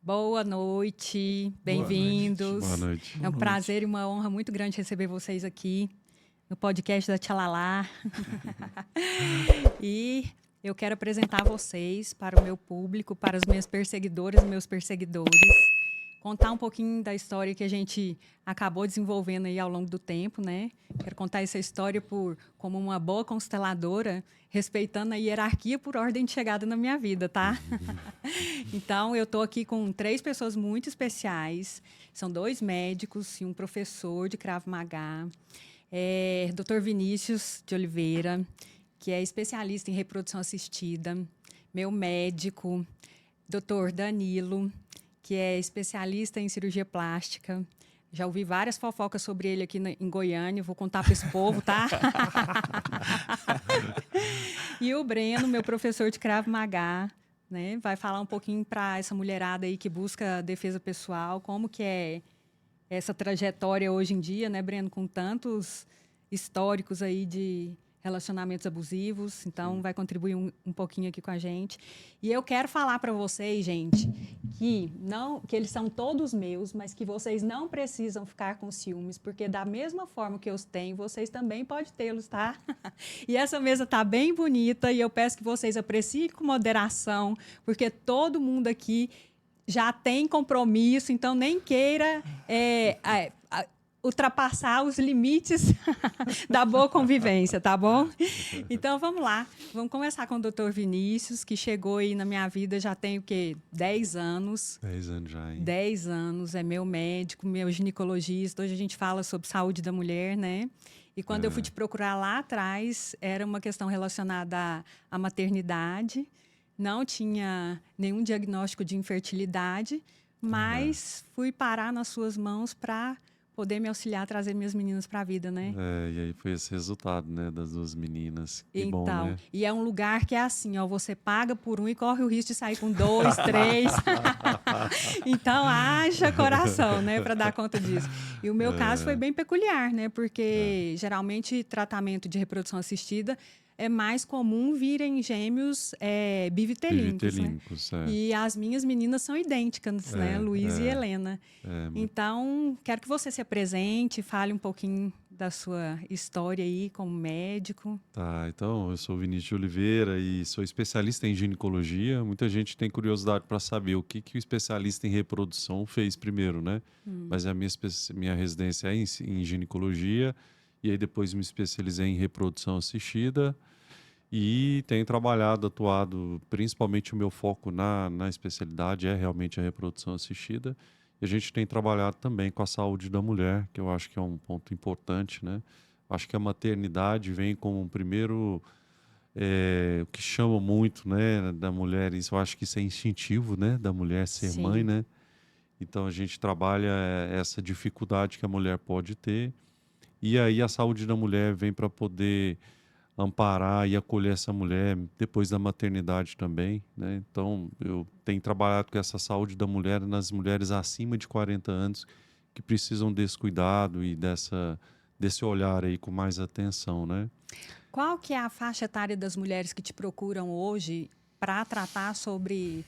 Boa noite, Boa noite. bem-vindos. Boa noite. É um Boa noite. prazer e uma honra muito grande receber vocês aqui no podcast da Tchalalá. E eu quero apresentar vocês para o meu público, para as minhas perseguidoras e meus perseguidores, contar um pouquinho da história que a gente acabou desenvolvendo aí ao longo do tempo, né? Quero contar essa história como uma boa consteladora, respeitando a hierarquia por ordem de chegada na minha vida, tá? Então, eu estou aqui com 3 pessoas muito especiais. São 2 médicos e um professor de Krav Maga. Dr. Vinícius de Oliveira, que é especialista em reprodução assistida. Meu médico, Dr. Danilo, que é especialista em cirurgia plástica. Já ouvi várias fofocas sobre ele aqui em Goiânia. Vou contar para esse povo, tá? E o Breno, meu professor de Krav Maga, né? Vai falar um pouquinho para essa mulherada aí que busca defesa pessoal, como que é essa trajetória hoje em dia, né, Breno, com tantos históricos aí de relacionamentos abusivos. Então, vai contribuir um pouquinho aqui com a gente. E eu quero falar para vocês, gente, que eles são todos meus, mas que vocês não precisam ficar com ciúmes, porque da mesma forma que eu os tenho, vocês também podem tê-los, tá? E essa mesa tá bem bonita e eu peço que vocês apreciem com moderação, porque todo mundo aqui já tem compromisso, então nem queira ultrapassar os limites da boa convivência, tá bom? Então, vamos lá. Vamos começar com o Dr. Vinícius, que chegou aí na minha vida já tem o quê? 10 anos. 10 anos já, hein? 10 anos, é meu médico, meu ginecologista. Hoje a gente fala sobre saúde da mulher, né? E quando eu fui te procurar lá atrás, era uma questão relacionada à maternidade. Não tinha nenhum diagnóstico de infertilidade, mas fui parar nas suas mãos para poder me auxiliar a trazer minhas meninas para a vida, né? E aí foi esse resultado, né, das 2 meninas. Que Então, bom, né? e é um lugar que é assim, ó, você paga por um e corre o risco de sair com 2, 3. Então, haja coração, né, para dar conta disso. E o meu caso foi bem peculiar, né, porque geralmente tratamento de reprodução assistida é mais comum virem gêmeos bivitelínicos, né? Bivitelínicos, E as minhas meninas são idênticas, né, Luísa e Helena. Então, quero que você se apresente, fale um pouquinho da sua história aí como médico. Tá, então eu sou o Vinícius de Oliveira e sou especialista em ginecologia. Muita gente tem curiosidade para saber o que o especialista em reprodução fez primeiro, né? Mas a minha residência é em ginecologia e aí depois me especializei em reprodução assistida e tenho trabalhado, atuado, principalmente o meu foco na especialidade é realmente a reprodução assistida. E a gente tem trabalhado também com a saúde da mulher, que eu acho que é um ponto importante, né? Acho que a maternidade vem como um primeiro, o que chama muito, né, da mulher, isso eu acho que isso é instintivo, né, da mulher ser Sim. mãe, né? Então a gente trabalha essa dificuldade que a mulher pode ter. E aí a saúde da mulher vem para poder amparar e acolher essa mulher depois da maternidade também, né? Então, eu tenho trabalhado com essa saúde da mulher nas mulheres acima de 40 anos que precisam desse cuidado e desse olhar aí com mais atenção, né? Qual que é a faixa etária das mulheres que te procuram hoje para tratar sobre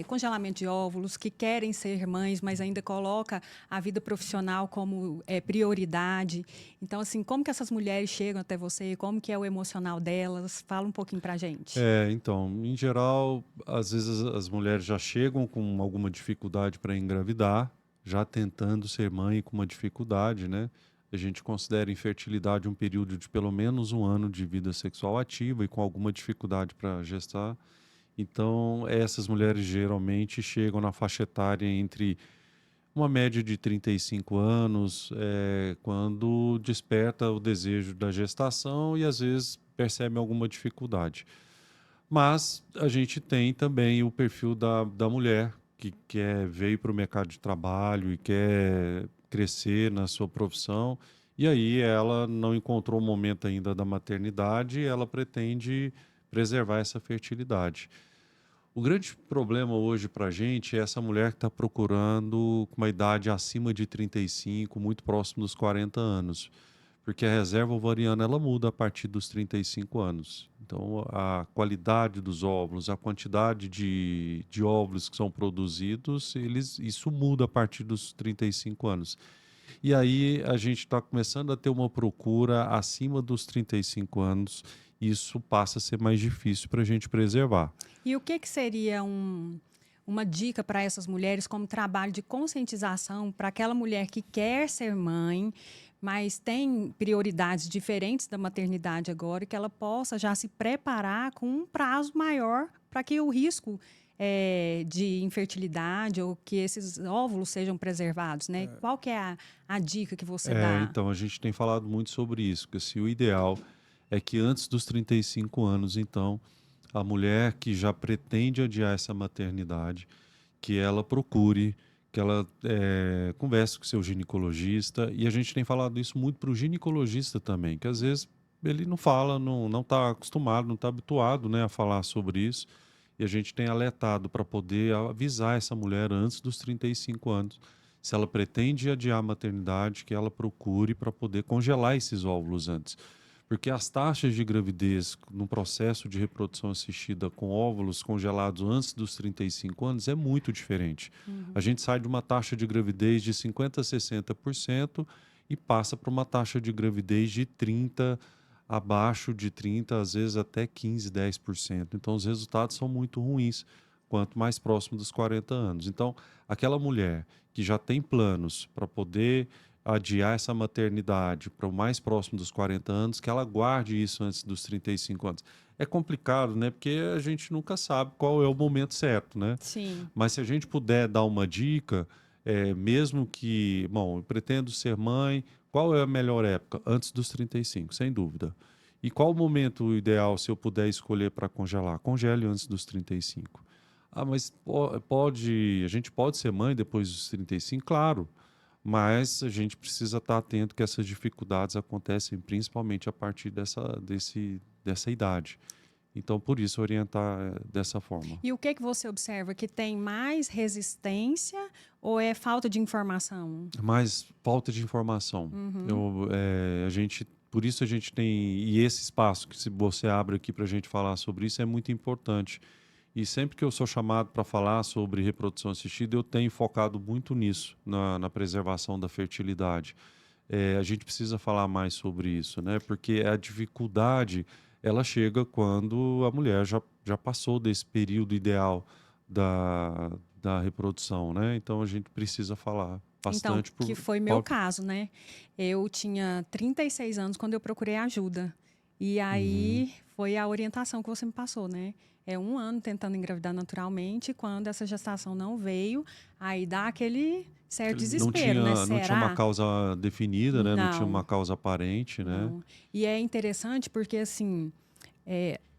congelamento de óvulos, que querem ser mães, mas ainda coloca a vida profissional como prioridade? Então, assim, como que essas mulheres chegam até você? Como que é o emocional delas? Fala um pouquinho para a gente. Então, em geral, às vezes as mulheres já chegam com alguma dificuldade para engravidar, já tentando ser mãe com uma dificuldade, né? A gente considera infertilidade um período de pelo menos 1 ano de vida sexual ativa e com alguma dificuldade para gestar. Então, essas mulheres geralmente chegam na faixa etária entre uma média de 35 anos, quando desperta o desejo da gestação e às vezes percebe alguma dificuldade. Mas a gente tem também o perfil da mulher que veio para o mercado de trabalho e quer crescer na sua profissão. E aí ela não encontrou o momento ainda da maternidade e ela pretende preservar essa fertilidade. O grande problema hoje para a gente é essa mulher que está procurando com uma idade acima de 35, muito próximo dos 40 anos. porque a reserva ovariana ela muda a partir dos 35 anos. Então, a qualidade dos óvulos, a quantidade de óvulos que são produzidos, isso muda a partir dos 35 anos. E aí a gente está começando a ter uma procura acima dos 35 anos, e isso passa a ser mais difícil para a gente preservar. E o que, que seria uma dica para essas mulheres como trabalho de conscientização para aquela mulher que quer ser mãe, mas tem prioridades diferentes da maternidade agora, e que ela possa já se preparar com um prazo maior para que o risco de infertilidade ou que esses óvulos sejam preservados, né? Qual que é a dica que você dá? Então, a gente tem falado muito sobre isso, que assim, o ideal é que antes dos 35 anos, então, a mulher que já pretende adiar essa maternidade, que ela procure, que ela converse com seu ginecologista, e a gente tem falado isso muito para o ginecologista também, que às vezes ele não fala, não está acostumado, não está habituado, né, a falar sobre isso, e a gente tem alertado para poder avisar essa mulher antes dos 35 anos, se ela pretende adiar a maternidade, que ela procure para poder congelar esses óvulos antes. Porque as taxas de gravidez no processo de reprodução assistida com óvulos congelados antes dos 35 anos é muito diferente. A gente sai de uma taxa de gravidez de 50% a 60% e passa para uma taxa de gravidez de 30%, abaixo de 30%, às vezes até 15%, 10%. Então, os resultados são muito ruins, quanto mais próximo dos 40 anos. Então, aquela mulher que já tem planos para poder adiar essa maternidade para o mais próximo dos 40 anos, que ela guarde isso antes dos 35 anos. É complicado, né? Porque a gente nunca sabe qual é o momento certo, né? Sim. Mas se a gente puder dar uma dica, mesmo que, bom, eu pretendo ser mãe, qual é a melhor época? Antes dos 35, sem dúvida. E qual o momento ideal se eu puder escolher para congelar? Congele antes dos 35. Ah, mas a gente pode ser mãe depois dos 35? Claro. Mas a gente precisa estar atento que essas dificuldades acontecem principalmente a partir dessa idade. Então, por isso, orientar dessa forma. E o que que você observa? Que tem mais resistência ou é falta de informação? Mas falta de informação. Por isso a gente tem. E esse espaço que se você abre aqui para a gente falar sobre isso é muito importante. E sempre que eu sou chamado para falar sobre reprodução assistida, eu tenho focado muito nisso, na preservação da fertilidade. A gente precisa falar mais sobre isso, né? Porque a dificuldade, ela chega quando a mulher já passou desse período ideal da reprodução, né? Então a gente precisa falar Então, bastante que foi meu caso, né? Eu tinha 36 anos quando eu procurei ajuda. E Uhum. aí foi a orientação que você me passou, né? É 1 ano tentando engravidar naturalmente. Quando essa gestação não veio, aí dá aquele certo desespero, né? Não tinha uma Será? causa definida, né? Não tinha Não, uma causa aparente, né? não. E é interessante porque, assim,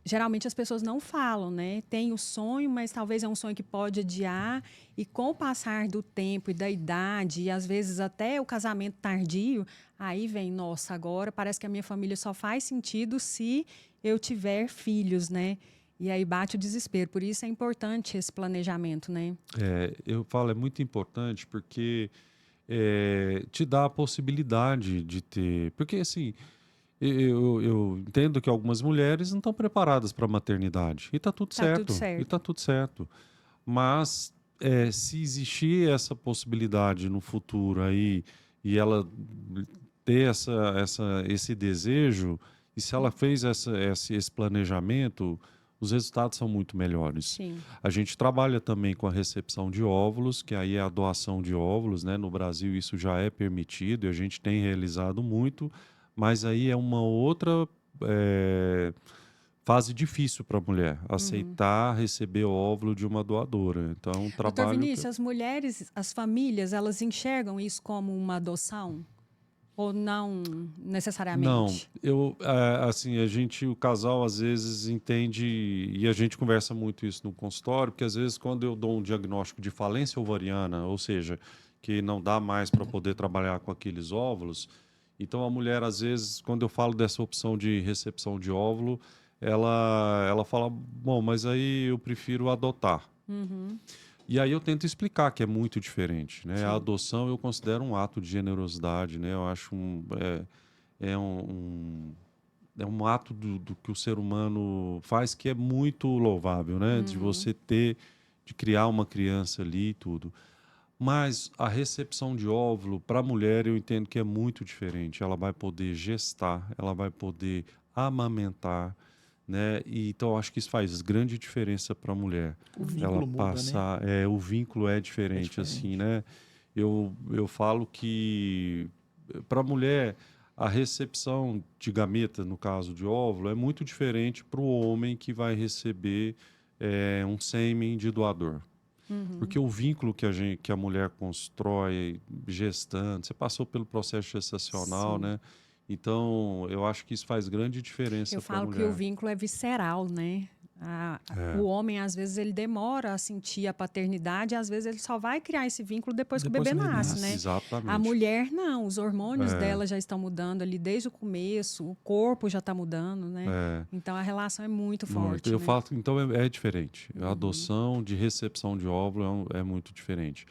geralmente as pessoas não falam, né? Tem o sonho, mas talvez é um sonho que pode adiar. E com o passar do tempo e da idade, e às vezes até o casamento tardio, aí vem, nossa, agora parece que a minha família só faz sentido se eu tiver filhos, né? E aí bate o desespero. Por isso é importante esse planejamento, né? Eu falo, é muito importante porque te dá a possibilidade de ter. Porque, assim, eu entendo que algumas mulheres não estão preparadas para a maternidade. E está tudo Tá tudo certo. E certo. está tudo certo. Mas se existir essa possibilidade no futuro aí e ela ter esse desejo, e se ela fez esse planejamento, os resultados são muito melhores. Sim. A gente trabalha também com a recepção de óvulos, que aí é a doação de óvulos, né? No Brasil isso já é permitido e a gente tem realizado muito, mas aí é uma outra fase difícil para a mulher, aceitar receber óvulo de uma doadora. Então, é um Doutor trabalho que Vinícius, as mulheres, as famílias, elas enxergam isso como uma adoção? Ou não não, necessariamente? assim, o casal às vezes entende, e a gente conversa muito isso no consultório, porque às vezes quando eu dou um diagnóstico de falência ovariana, ou seja, que não dá mais para poder trabalhar com aqueles óvulos, então a mulher às vezes, quando eu falo dessa opção de recepção de óvulo, ela fala, bom, mas aí eu prefiro adotar. Uhum, E aí eu tento explicar que é muito diferente, né? A sim. adoção eu considero um ato de generosidade, né? Eu acho é é um ato do que o ser humano faz que é muito louvável, né? De você de criar uma criança ali e tudo. Mas a recepção de óvulo para a mulher eu entendo que é muito diferente. Ela vai poder gestar, ela vai poder amamentar, né? E, então eu acho que isso faz grande diferença para a mulher. O Ela vínculo muda, né? passar, o vínculo é É diferente, assim, diferente. né? Eu falo que para a mulher a recepção de gameta, no caso de óvulo, é muito diferente para o homem que vai receber um sêmen de doador. Uhum. Porque o vínculo que a mulher constrói gestando, você passou pelo processo gestacional, Sim. né? Então, eu acho que isso faz grande Eu diferença para a falo que o mulher. vínculo é visceral, né? O É, homem, às vezes, ele demora a sentir a paternidade, e às vezes ele só vai criar esse vínculo depois que o Depois bebê que o bebê nasce, nasce. né? A exatamente. mulher, não. Os hormônios É, dela já estão mudando ali desde o começo, o corpo já está mudando, né? é, Então, a relação é muito muito. forte, Eu né? falo, então é diferente. A adoção de recepção de óvulo é muito diferente.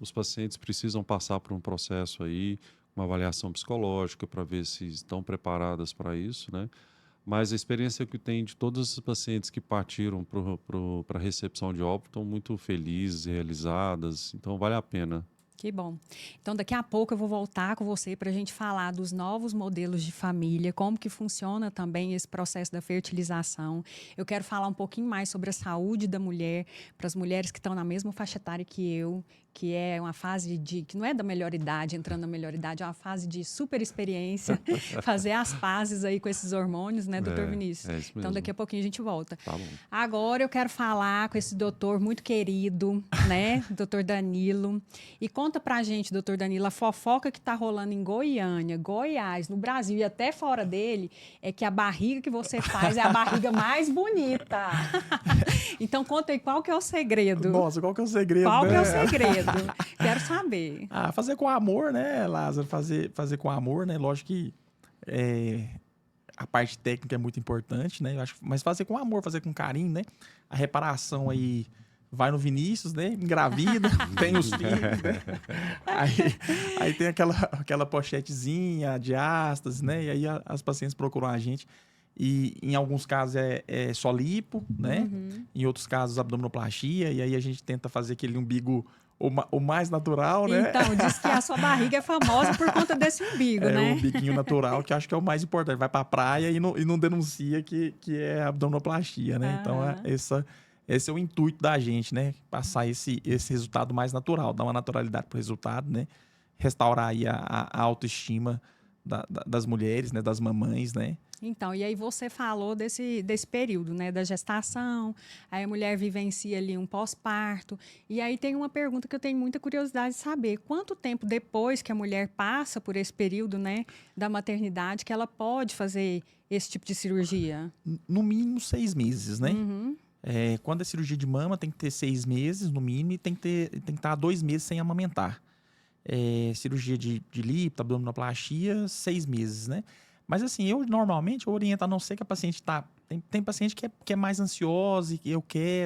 Os pacientes precisam passar por um processo aí, uma avaliação psicológica para ver se estão preparadas para isso, né? Mas a experiência que tem de todos os pacientes que partiram para a recepção de óbito estão muito felizes, realizadas, então vale a pena. Que bom. Então, daqui a pouco eu vou voltar com você para a gente falar dos novos modelos de família, como que funciona também esse processo da fertilização. Eu quero falar um pouquinho mais sobre a saúde da mulher, para as mulheres que estão na mesma faixa etária que eu, que é uma fase que não é da melhor idade, entrando na melhor idade, é uma fase de super experiência, fazer as pazes aí com esses hormônios, né, doutor Vinícius? É isso Então, daqui mesmo. a pouquinho a gente volta. Tá bom. Agora eu quero falar com esse doutor muito querido, né, doutor Danilo. E conta pra gente, doutor Danilo, a fofoca que tá rolando em Goiânia, Goiás, no Brasil e até fora dele, é que a barriga que você faz é a barriga mais bonita. Então conta aí qual que é o segredo. Nossa, qual que é o segredo, Qual né? que é o segredo? Quero saber. Ah, fazer com amor, né, Lázaro? Fazer com amor, né? Lógico que a parte técnica é muito importante, né? Eu acho, mas fazer com amor, fazer com carinho, né? A reparação aí vai no Vinícius, né? Engravida, tem os filhos, né? Aí tem aquela pochetezinha, diástase, né? E aí as pacientes procuram a gente. E em alguns casos é só lipo, né? Em outros casos abdominoplastia. E aí a gente tenta fazer aquele umbigo o mais natural, né? Então, diz que a sua barriga é famosa por conta desse umbigo, É o né? umbiguinho natural, que eu acho que é o mais importante. Vai pra praia e não denuncia que é abdominoplastia, né? Então, Aham. esse é o intuito da gente, né? Passar esse resultado mais natural, dar uma naturalidade pro resultado, né? Restaurar aí a autoestima das mulheres, né? Das mamães, né? Então, e aí você falou desse período, né, da gestação, aí a mulher vivencia ali um pós-parto, e aí tem uma pergunta que eu tenho muita curiosidade de saber, quanto tempo depois que a mulher passa por esse período, né, da maternidade, que ela pode fazer esse tipo de cirurgia? No mínimo 6 meses, né? Quando é cirurgia de mama, tem que ter 6 meses, no mínimo, e tem que estar 2 meses sem amamentar. Cirurgia de lipo, abdominoplastia, 6 meses, né? Mas assim, eu normalmente oriento, a não ser que a paciente tá. Tem paciente que é mais ansiosa e que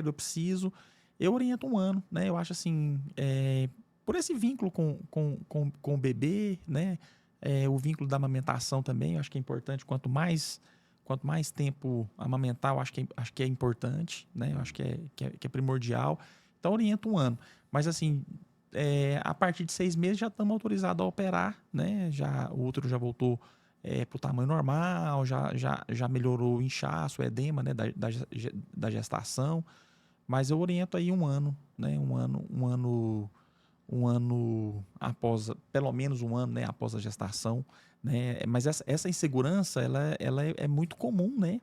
eu preciso. Eu oriento 1 ano, né? Eu acho assim, por esse vínculo com o bebê, né? O vínculo da amamentação também, eu acho que é importante. Quanto mais tempo amamentar, eu acho que é importante, né? Eu acho que é primordial. Então, oriento 1 ano. Mas assim, a partir de 6 meses já estamos autorizados a operar, né? O útero já voltou para o tamanho normal, já melhorou o inchaço, o edema, né? Da gestação. Mas eu oriento aí 1 ano, né? Um ano após, pelo menos 1 ano, né? Após a gestação, né? Mas essa insegurança, ela é muito comum, né?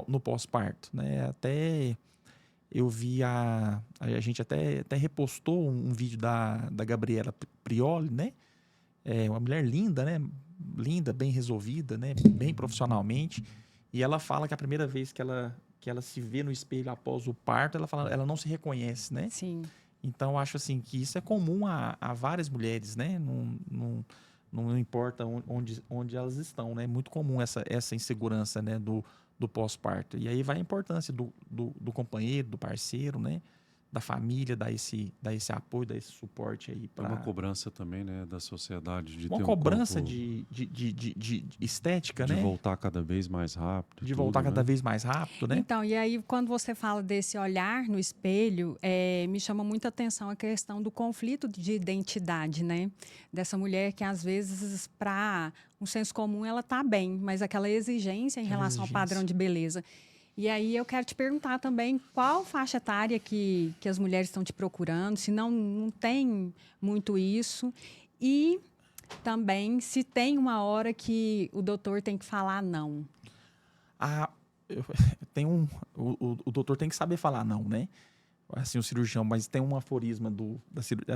No pós-parto, né? Até eu vi a gente até repostou um vídeo da Gabriela Prioli, né? Uma mulher linda, né? Linda, bem resolvida, né? Bem profissionalmente. E ela fala que a primeira vez que ela se vê no espelho após o parto, ela não se reconhece, né? Sim. Então, eu acho assim que isso é comum a várias mulheres, né? Não importa onde elas estão, né? É muito comum essa insegurança, né? Do pós-parto. E aí vai a importância do companheiro, do parceiro, né? da família, dar esse apoio, dar esse suporte aí É uma para cobrança também, né, da sociedade de uma ter um cobrança corpo, de estética, de né? voltar cada vez mais rápido, e De tudo, voltar cada né? vez mais rápido, né? Então, e aí, quando você fala desse olhar no espelho, me chama muita atenção a questão do conflito de identidade, né? Dessa mulher que, às vezes, para um senso comum, ela está bem, mas aquela exigência em Aquela relação ao padrão exigência. de beleza. E aí, eu quero te perguntar também qual faixa etária que as mulheres estão te procurando, se não tem muito isso. E também se tem uma hora que o doutor tem que falar não. Ah, tem o doutor tem que saber falar não, né? Assim, o cirurgião, mas tem um aforisma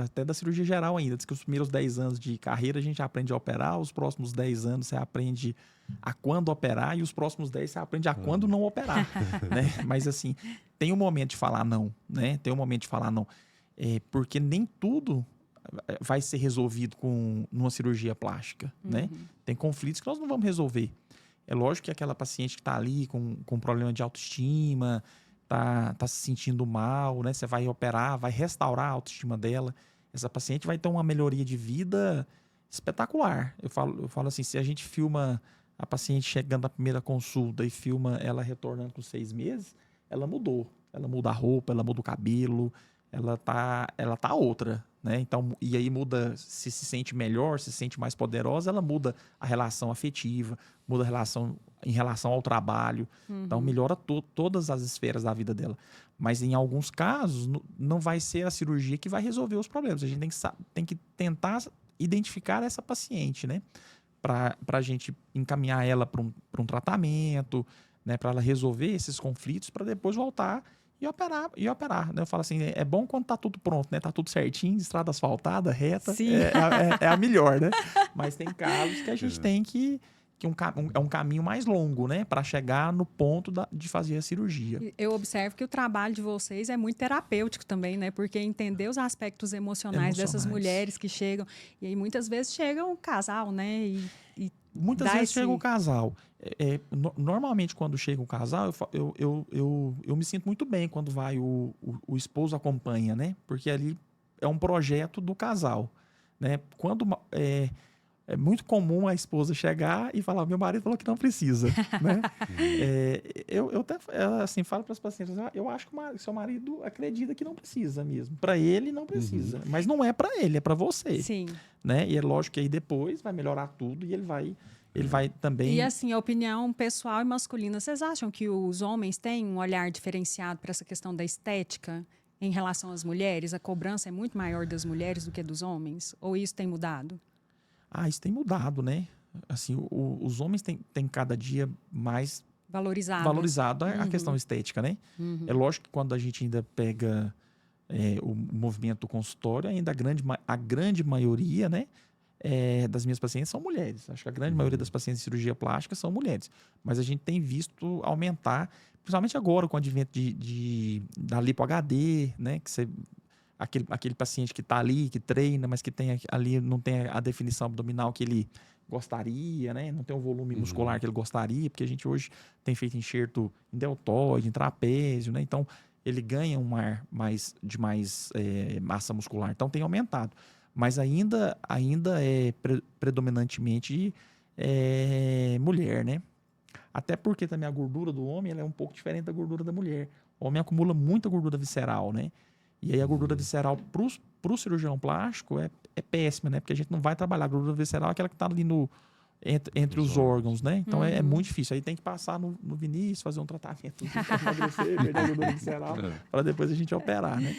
até da cirurgia geral ainda, diz que os primeiros 10 anos de carreira a gente aprende a operar, os próximos 10 anos você aprende a quando operar e os próximos 10 você aprende a quando não operar, né? Mas assim, tem um momento de falar não, né? Tem um momento de falar não. Porque nem tudo vai ser resolvido numa cirurgia plástica, né? Tem conflitos que nós não vamos resolver. É lógico que aquela paciente que está ali com problema de autoestima, tá se sentindo mal, né? Você vai operar, vai restaurar a autoestima dela. Essa paciente vai ter uma melhoria de vida espetacular. Eu falo assim, se a gente filma a paciente chegando na primeira consulta e filma ela retornando com 6 meses, ela mudou. Ela muda a roupa, ela muda o cabelo, ela tá outra, né? Então, e aí muda, se sente melhor, se sente mais poderosa, ela muda a relação afetiva, muda a relação em relação ao trabalho. Então, melhora todas as esferas da vida dela. Mas, em alguns casos, não vai ser a cirurgia que vai resolver os problemas. A gente tem que tentar identificar essa paciente, né? Para a gente encaminhar ela para um tratamento, né? Para ela resolver esses conflitos, para depois voltar e operar, né? Eu falo assim, é bom quando tá tudo pronto, né? Tá tudo certinho, estrada asfaltada, reta, Sim. é a melhor, né? Mas tem casos que a gente tem que é um caminho mais longo, né? Para chegar no ponto de fazer a cirurgia. Eu observo que o trabalho de vocês é muito terapêutico também, né? Porque entender os aspectos emocionais dessas mulheres que chegam, e aí muitas vezes chega um casal, né? E Muitas dá vezes esse... chega o casal. Normalmente, quando chega o casal, eu me sinto muito bem quando vai o esposo acompanha, né? Porque ali é um projeto do casal, né? É muito comum a esposa chegar e falar, meu marido falou que não precisa, né? Eu até assim, falo para as pacientes, eu acho que o seu marido acredita que não precisa mesmo. Para ele, não precisa. Mas não é para ele, é para você. Sim. Né? E é lógico que aí depois vai melhorar tudo e ele vai também... E assim, a opinião pessoal e masculina, vocês acham que os homens têm um olhar diferenciado para essa questão da estética em relação às mulheres? A cobrança é muito maior das mulheres do que dos homens? Ou isso tem mudado? Isso tem mudado, né? Assim, os homens têm cada dia mais valorizado a questão estética, né? É lógico que quando a gente ainda pega o movimento consultório, ainda a grande maioria, né? Das minhas pacientes são mulheres. Acho que a grande maioria das pacientes de cirurgia plástica são mulheres. Mas a gente tem visto aumentar, principalmente agora com o advento da lipo HD, né? Que aquele paciente que está ali, que treina, mas que tem ali não tem a definição abdominal que ele gostaria, né? Não tem o volume muscular que ele gostaria, porque a gente hoje tem feito enxerto em deltoide, em trapézio, né? Então, ele ganha um ar de mais massa muscular. Então, tem aumentado. Mas ainda é predominantemente mulher, né? Até porque também a gordura do homem ela é um pouco diferente da gordura da mulher. O homem acumula muita gordura visceral, né? E aí a gordura visceral pro cirurgião plástico é péssima, né? Porque a gente não vai trabalhar. A gordura visceral é aquela que está ali entre os órgãos, né? Então é muito difícil. Aí tem que passar no Vinícius, fazer um tratamento para emagrecer, perder a gordura visceral, para depois a gente operar, né?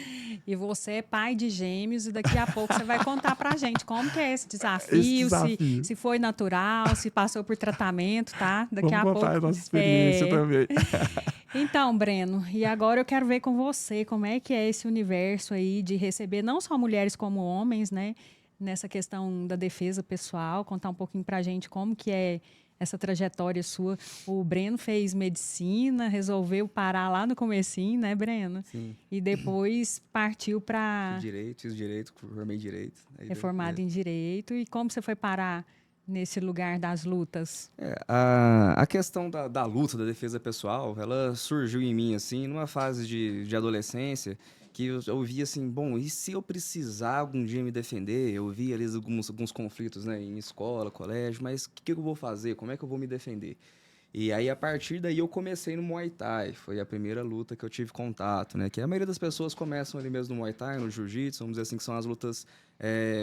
E você é pai de gêmeos e daqui a pouco você vai contar pra gente como que é esse desafio, se foi natural, se passou por tratamento, tá? Daqui a pouco. Vamos contar a nossa experiência também. Então, Breno, e agora eu quero ver com você como é que é esse universo aí de receber não só mulheres como homens, né? Nessa questão da defesa pessoal, contar um pouquinho pra gente como que é essa trajetória sua. O Breno fez medicina, resolveu parar lá no comecinho, né, Breno? Sim. E depois partiu para... Fiz direito, formei direito. É formado em direito. E como você foi parar nesse lugar das lutas? A questão da luta, da defesa pessoal, ela surgiu em mim, assim, numa fase de adolescência, que eu via assim, bom, e se eu precisar algum dia me defender? Eu via ali alguns conflitos, né, em escola, colégio, mas o que eu vou fazer? Como é que eu vou me defender? E aí, a partir daí, eu comecei no Muay Thai. Foi a primeira luta que eu tive contato, né? Que a maioria das pessoas começam ali mesmo no Muay Thai, no Jiu-Jitsu, vamos dizer assim, que são as lutas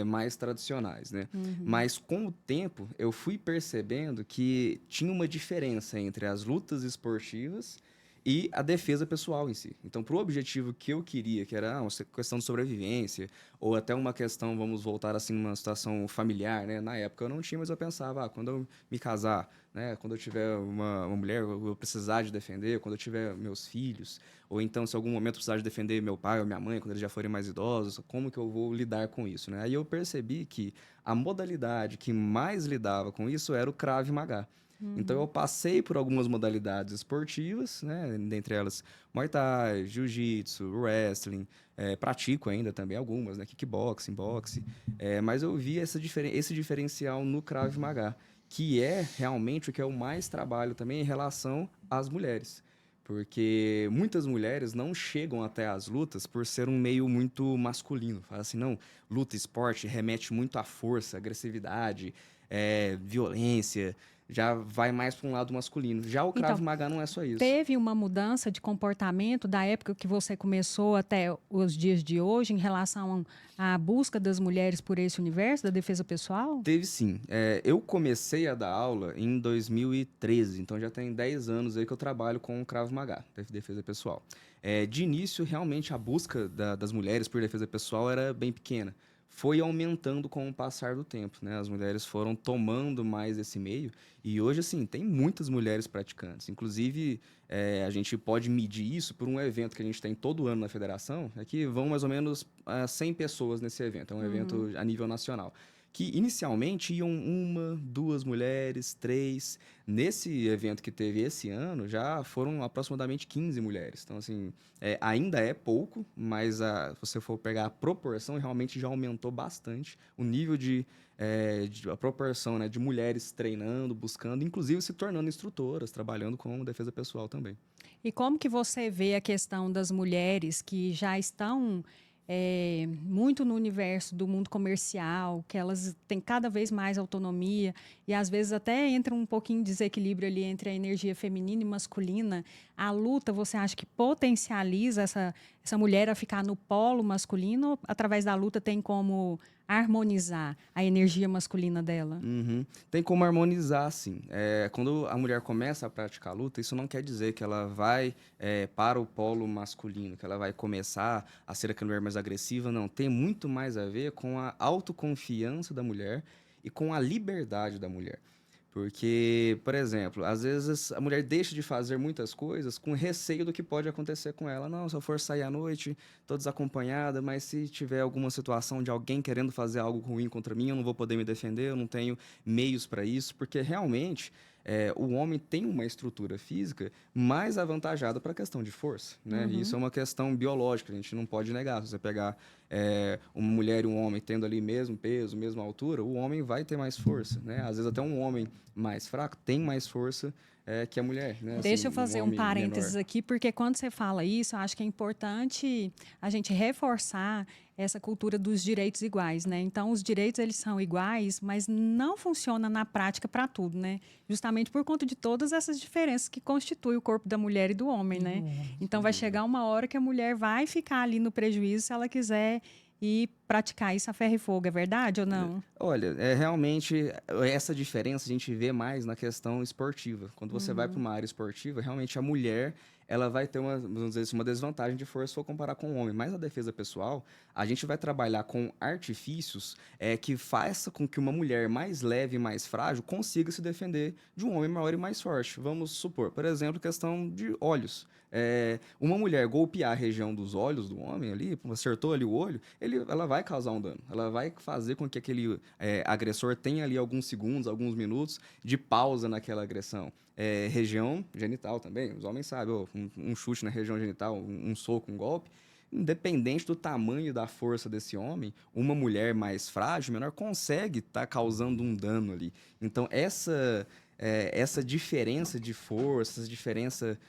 mais tradicionais, né? Mas, com o tempo, eu fui percebendo que tinha uma diferença entre as lutas esportivas e a defesa pessoal em si. Então, para o objetivo que eu queria, que era uma questão de sobrevivência, ou até uma questão, vamos voltar assim, numa situação familiar, né? Na época eu não tinha, mas eu pensava, quando eu me casar, né? Quando eu tiver uma mulher, eu vou precisar de defender, quando eu tiver meus filhos, ou então se em algum momento eu precisar de defender meu pai ou minha mãe, quando eles já forem mais idosos, como que eu vou lidar com isso, né? Aí eu percebi que a modalidade que mais lidava com isso era o Krav Maga. Então eu passei por algumas modalidades esportivas, né? Dentre elas Muay Thai, Jiu-Jitsu, Wrestling, pratico ainda também algumas, né? Kickboxing, boxe, mas eu vi esse diferencial no Krav Maga, que é realmente o que eu mais trabalho também em relação às mulheres. Porque muitas mulheres não chegam até as lutas por ser um meio muito masculino. Fala assim, não, luta, esporte remete muito à força, agressividade, violência, já vai mais para um lado masculino. Já o Krav Então, Maga não é só isso. teve uma mudança de comportamento da época que você começou até os dias de hoje em relação à busca das mulheres por esse universo da defesa pessoal? Teve sim. Eu comecei a dar aula em 2013, então já tem 10 anos aí que eu trabalho com o Krav Maga, defesa pessoal. De início, realmente, a busca das mulheres por defesa pessoal era bem pequena. Foi aumentando com o passar do tempo, né? As mulheres foram tomando mais esse meio e hoje, assim, tem muitas mulheres praticantes. Inclusive, a gente pode medir isso por um evento que a gente tem todo ano na federação, é que vão mais ou menos 100 pessoas nesse evento, é um evento a nível nacional. Que inicialmente iam uma, duas mulheres, três. Nesse evento que teve esse ano, já foram aproximadamente 15 mulheres. Então, assim, ainda é pouco, mas se você for pegar a proporção, realmente já aumentou bastante o nível a proporção, né, de mulheres treinando, buscando, inclusive se tornando instrutoras, trabalhando com defesa pessoal também. E como que você vê a questão das mulheres que já estão muito no universo do mundo comercial, que elas têm cada vez mais autonomia e às vezes até entra um pouquinho de desequilíbrio ali entre a energia feminina e masculina. A luta, você acha que potencializa essa mulher a ficar no polo masculino? Ou, através da luta tem como harmonizar a energia masculina dela? Uhum. Tem como harmonizar, sim. Quando a mulher começa a praticar a luta, isso não quer dizer que ela vai para o polo masculino, que ela vai começar a ser aquela mulher mais agressiva, não. Tem muito mais a ver com a autoconfiança da mulher e com a liberdade da mulher. Porque, por exemplo, às vezes a mulher deixa de fazer muitas coisas com receio do que pode acontecer com ela. Não, se eu for sair à noite, tô desacompanhada, mas se tiver alguma situação de alguém querendo fazer algo ruim contra mim, eu não vou poder me defender, eu não tenho meios para isso, porque realmente o homem tem uma estrutura física mais avantajada para a questão de força, né? E isso é uma questão biológica, a gente não pode negar. Se você pegar uma mulher e um homem tendo ali mesmo peso, mesma altura, o homem vai ter mais força, né? Às vezes até um homem mais fraco tem mais força que a mulher, né? Deixa eu Assim, fazer um homem parênteses menor. aqui, porque quando você fala isso, eu acho que é importante a gente reforçar essa cultura dos direitos iguais, né? Então, os direitos, eles são iguais, mas não funciona na prática para tudo, né? Justamente por conta de todas essas diferenças que constituem o corpo da mulher e do homem, né? Então, vai chegar uma hora que a mulher vai ficar ali no prejuízo se ela quiser ir praticar isso a ferro e fogo, é verdade ou não? Olha, realmente essa diferença a gente vê mais na questão esportiva. Quando você vai para uma área esportiva, realmente a mulher ela vai ter vamos dizer assim, uma desvantagem de força se for comparar com o homem. Mas na defesa pessoal, a gente vai trabalhar com artifícios que façam com que uma mulher mais leve e mais frágil consiga se defender de um homem maior e mais forte. Vamos supor, por exemplo, questão de olhos. Uma mulher golpear a região dos olhos do homem ali, acertou ali o olho, ela vai causar um dano. Ela vai fazer com que aquele agressor tenha ali alguns segundos, alguns minutos de pausa naquela agressão. Região genital também, os homens sabem, um chute na região genital, um soco, um golpe, independente do tamanho e da força desse homem, uma mulher mais frágil, menor, consegue estar causando um dano ali. Então, essa diferença de força, essa diferença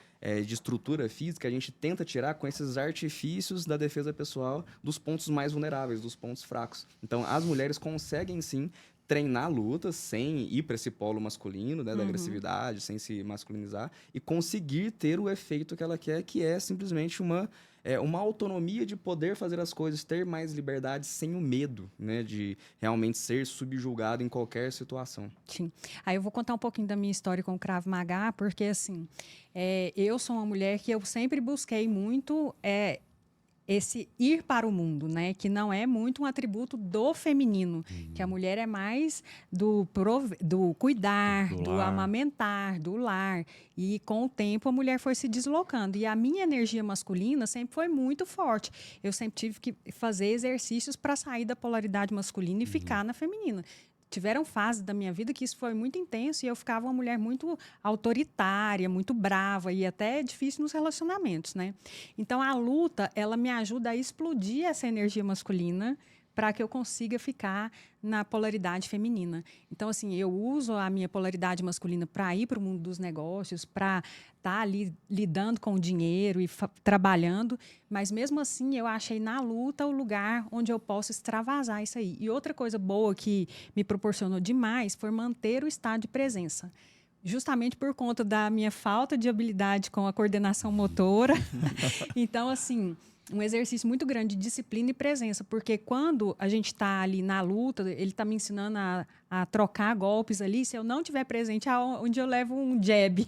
de estrutura física, a gente tenta tirar com esses artifícios da defesa pessoal dos pontos mais vulneráveis, dos pontos fracos. Então, as mulheres conseguem, sim, treinar lutas sem ir para esse polo masculino, né, da agressividade, sem se masculinizar, e conseguir ter o efeito que ela quer, que é simplesmente uma autonomia de poder fazer as coisas, ter mais liberdade sem o medo, né, de realmente ser subjugado em qualquer situação. Sim. Aí eu vou contar um pouquinho da minha história com o Krav Maga, porque assim, eu sou uma mulher que eu sempre busquei muito esse ir para o mundo, né? Que não é muito um atributo do feminino, que a mulher é mais do cuidar, Do do lar. amamentar, do lar. E com o tempo a mulher foi se deslocando. E a minha energia masculina sempre foi muito forte. Eu sempre tive que fazer exercícios para sair da polaridade masculina e ficar na feminina. Tiveram fases da minha vida que isso foi muito intenso e eu ficava uma mulher muito autoritária, muito brava e até difícil nos relacionamentos, né? Então, a luta, ela me ajuda a explodir essa energia masculina para que eu consiga ficar na polaridade feminina. Então, assim, eu uso a minha polaridade masculina para ir para o mundo dos negócios, para estar ali lidando com o dinheiro e trabalhando, mas mesmo assim eu achei na luta o lugar onde eu posso extravasar isso aí. E outra coisa boa que me proporcionou demais foi manter o estado de presença. Justamente por conta da minha falta de habilidade com a coordenação motora. Então, assim, um exercício muito grande de disciplina e presença, porque quando a gente está ali na luta, ele está me ensinando a trocar golpes ali, se eu não tiver presente, onde eu levo um jab.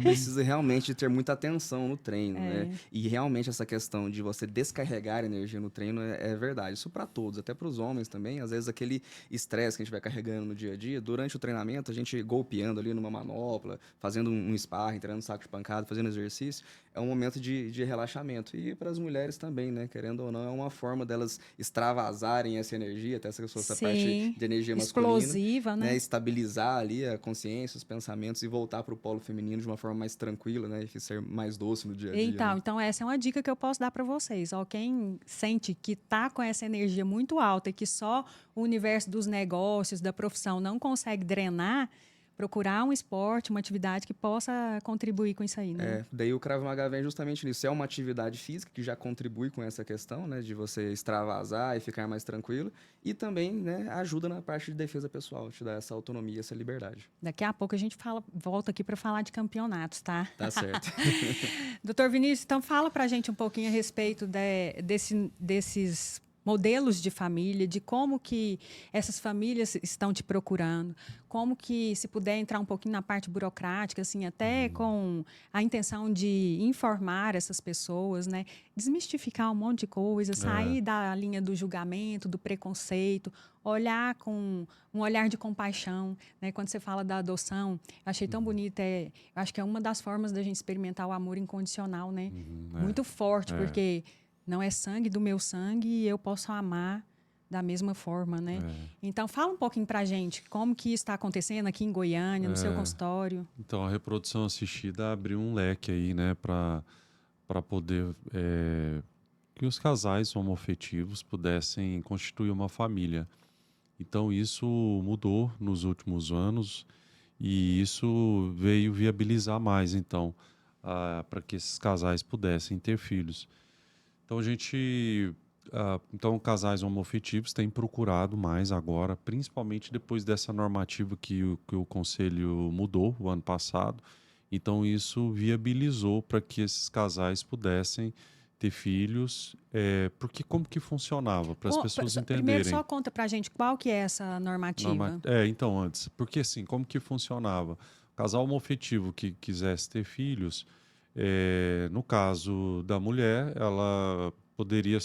Precisa realmente ter muita atenção no treino, né? E realmente essa questão de você descarregar energia no treino é verdade. Isso para todos, até para os homens também. Às vezes aquele estresse que a gente vai carregando no dia a dia, durante o treinamento, a gente golpeando ali numa manopla, fazendo um sparring, treinando saco de pancada, fazendo exercício, é um momento de relaxamento. E para as mulheres também, né? Querendo ou não, é uma forma delas extravasarem essa energia, até essa parte de energia masculina, explosiva, né? Estabilizar ali a consciência, os pensamentos e voltar para o polo feminino de uma forma mais tranquila, né? E ser mais doce no dia a dia. Então essa é uma dica que eu posso dar para vocês. Quem sente que tá com essa energia muito alta e que só o universo dos negócios, da profissão não consegue drenar, procurar um esporte, uma atividade que possa contribuir com isso aí, né? Daí o Krav Maga vem justamente nisso. É uma atividade física que já contribui com essa questão, né? De você extravasar e ficar mais tranquilo. E também, né, ajuda na parte de defesa pessoal, te dá essa autonomia, essa liberdade. Daqui a pouco a gente volta aqui para falar de campeonatos, tá? Tá certo. Doutor Vinícius, então fala para a gente um pouquinho a respeito desses modelos de família, de como que essas famílias estão te procurando, como que, se puder entrar um pouquinho na parte burocrática, assim, até com a intenção de informar essas pessoas, né? Desmistificar um monte de coisa, sair da linha do julgamento, do preconceito, olhar com um olhar de compaixão, né? Quando você fala da adoção, eu achei tão bonito, eu acho que é uma das formas da gente experimentar o amor incondicional, né? Muito forte, porque não é sangue do meu sangue e eu posso amar da mesma forma, né? Então, fala um pouquinho pra gente, como que isso está acontecendo aqui em Goiânia, no seu consultório. Então, a reprodução assistida abriu um leque aí, né, para poder que os casais homoafetivos pudessem constituir uma família. Então, isso mudou nos últimos anos e isso veio viabilizar mais, então, para que esses casais pudessem ter filhos. Então, então, casais homoafetivos têm procurado mais agora, principalmente depois dessa normativa que o Conselho mudou o ano passado. Então, isso viabilizou para que esses casais pudessem ter filhos, porque como que funcionava, para as pessoas entenderem. Primeiro, só conta para a gente qual que é essa normativa. Então, antes, porque assim, como que funcionava? O casal homoafetivo que quisesse ter filhos, no caso da mulher, ela poderia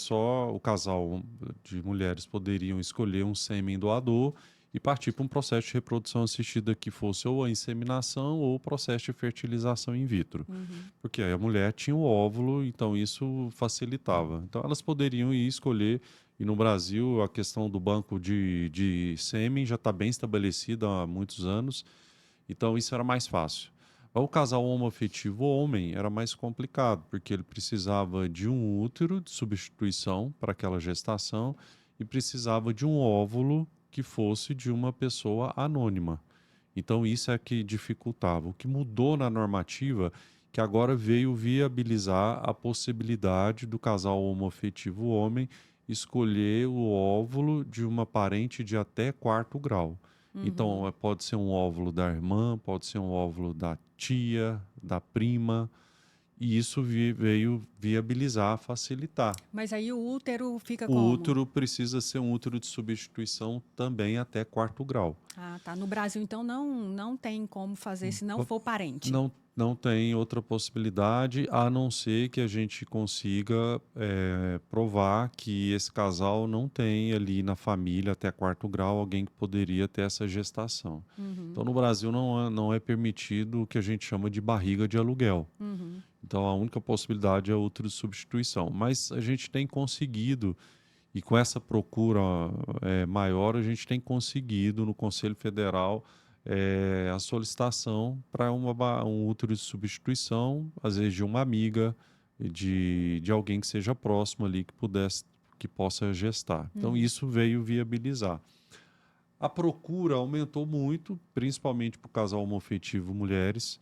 o casal de mulheres poderiam escolher um sêmen doador e partir para um processo de reprodução assistida que fosse ou a inseminação ou o processo de fertilização in vitro. Porque aí a mulher tinha o óvulo, então isso facilitava. Então elas poderiam ir escolher, e no Brasil a questão do banco de sêmen já está bem estabelecida há muitos anos, então isso era mais fácil. O casal homoafetivo homem era mais complicado, porque ele precisava de um útero de substituição para aquela gestação e precisava de um óvulo que fosse de uma pessoa anônima. Então, isso é que dificultava. O que mudou na normativa, que agora veio viabilizar a possibilidade do casal homoafetivo homem escolher o óvulo de uma parente de até 4º grau. Então, pode ser um óvulo da irmã, pode ser um óvulo da tia, da prima, e isso veio viabilizar, facilitar. Mas aí o útero fica O como? útero precisa ser um útero de substituição também até 4º grau. Ah, tá. No Brasil, então, não tem como fazer se não for parente. Não tem outra possibilidade, a não ser que a gente consiga provar que esse casal não tem ali na família até 4º grau alguém que poderia ter essa gestação. Então, no Brasil, não é permitido o que a gente chama de barriga de aluguel. Então, a única possibilidade é útero de substituição. Mas a gente tem conseguido, e com essa procura maior, a gente tem conseguido no Conselho Federal a solicitação para um útero de substituição, às vezes de uma amiga, de alguém que seja próximo ali, que possa gestar. Então, isso veio viabilizar. A procura aumentou muito, principalmente para o casal homoafetivo mulheres,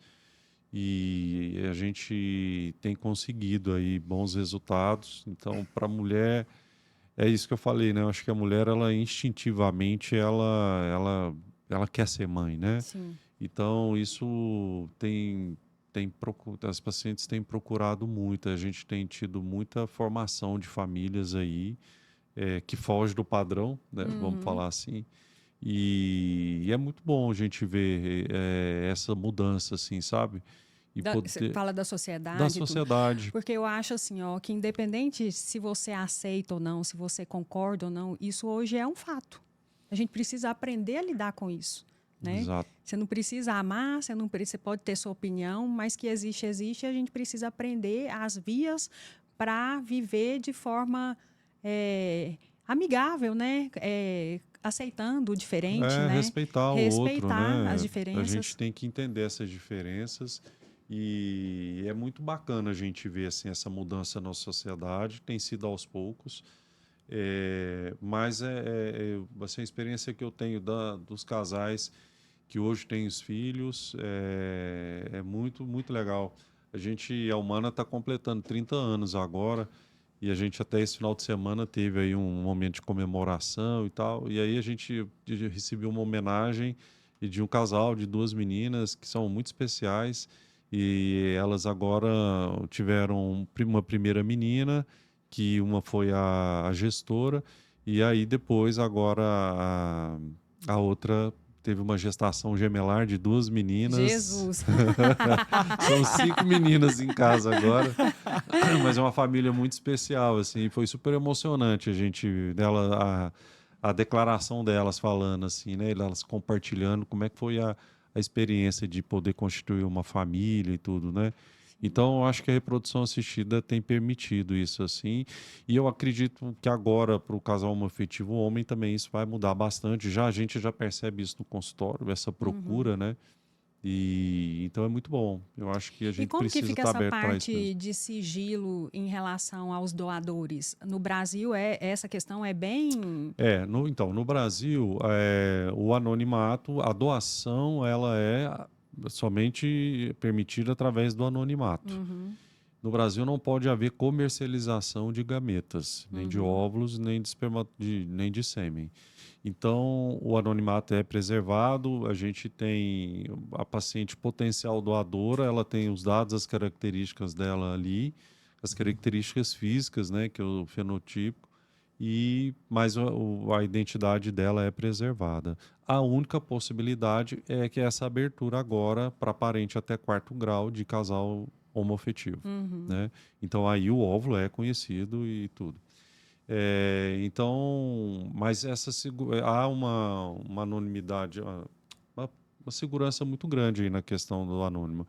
e a gente tem conseguido aí bons resultados. Então, para a mulher, é isso que eu falei, né? Eu acho que a mulher, ela instintivamente, ela quer ser mãe, né? Sim. Então, isso as pacientes têm procurado muito. A gente tem tido muita formação de famílias aí que foge do padrão, né? Vamos falar assim. E é muito bom a gente ver essa mudança, assim, sabe? E Você fala da sociedade? Da e tudo. sociedade. Porque eu acho assim, ó, que independente se você aceita ou não, se você concorda ou não, isso hoje é um fato. A gente precisa aprender a lidar com isso, né? Exato. Você não precisa amar, você pode ter sua opinião, mas que existe, a gente precisa aprender as vias para viver de forma amigável, né? Aceitando o diferente, né? Respeitar o outro, né? as A diferenças. gente tem que entender essas diferenças e é muito bacana a gente ver assim, essa mudança na sociedade, tem sido aos poucos, mas assim, a experiência que eu tenho dos casais que hoje têm os filhos é muito, muito legal. A Humana está completando 30 anos agora, e a gente até esse final de semana teve aí um momento de comemoração e tal. E aí a gente recebeu uma homenagem de um casal de 2 meninas que são muito especiais. E elas agora tiveram uma primeira menina, que uma foi a gestora. E aí depois agora a outra teve uma gestação gemelar de 2 meninas. Jesus! São 5 meninas em casa agora. Mas é uma família muito especial, assim, foi super emocionante a declaração delas falando, assim, né, elas compartilhando como é que foi a experiência de poder constituir uma família e tudo, né? Então, eu acho que a reprodução assistida tem permitido isso, assim, e eu acredito que agora, para o casal homoafetivo homem, também isso vai mudar bastante. A gente já percebe isso no consultório, essa procura, né? E então é muito bom. Eu acho que a E gente como que precisa fica estar essa aberto para isso parte mesmo. de sigilo em relação aos doadores? No Brasil, essa questão é bem... Então, no Brasil, o anonimato, a doação, ela é somente permitida através do anonimato. No Brasil não pode haver comercialização de gametas, nem de óvulos, nem nem de sêmen. Então, o anonimato é preservado, a gente tem a paciente potencial doadora, ela tem os dados, as características dela ali, as características físicas, né, que é o fenotipo, mas a identidade dela é preservada. A única possibilidade é que essa abertura agora para parente até 4º grau de casal homoafetivo, né? Então aí o óvulo é conhecido e tudo. Então, mas há uma anonimidade, uma segurança muito grande aí na questão do anônimo.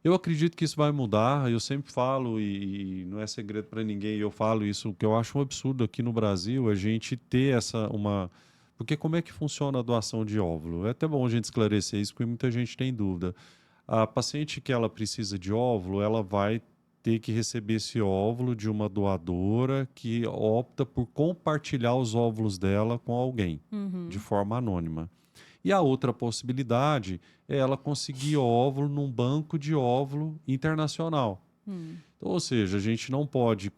Eu acredito que isso vai mudar, eu sempre falo, e não é segredo para ninguém, eu falo isso, que eu acho um absurdo aqui no Brasil, a gente ter Porque como é que funciona a doação de óvulo? É até bom a gente esclarecer isso, porque muita gente tem dúvida. A paciente que ela precisa de óvulo, ela vai ter que receber esse óvulo de uma doadora que opta por compartilhar os óvulos dela com alguém, de forma anônima. E a outra possibilidade é ela conseguir óvulo num banco de óvulo internacional. Então, ou seja, a gente não pode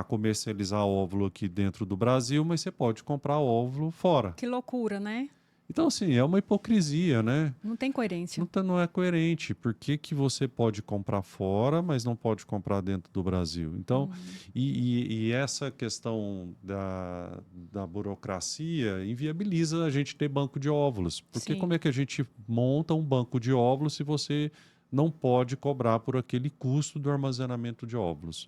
comercializar óvulo aqui dentro do Brasil, mas você pode comprar óvulo fora. Que loucura, né? Então, assim, é uma hipocrisia, né? Não tem coerência. Não é coerente. Por que que você pode comprar fora, mas não pode comprar dentro do Brasil? Então, e essa questão da burocracia inviabiliza a gente ter banco de óvulos. Porque Sim. como é que a gente monta um banco de óvulos se você não pode cobrar por aquele custo do armazenamento de óvulos?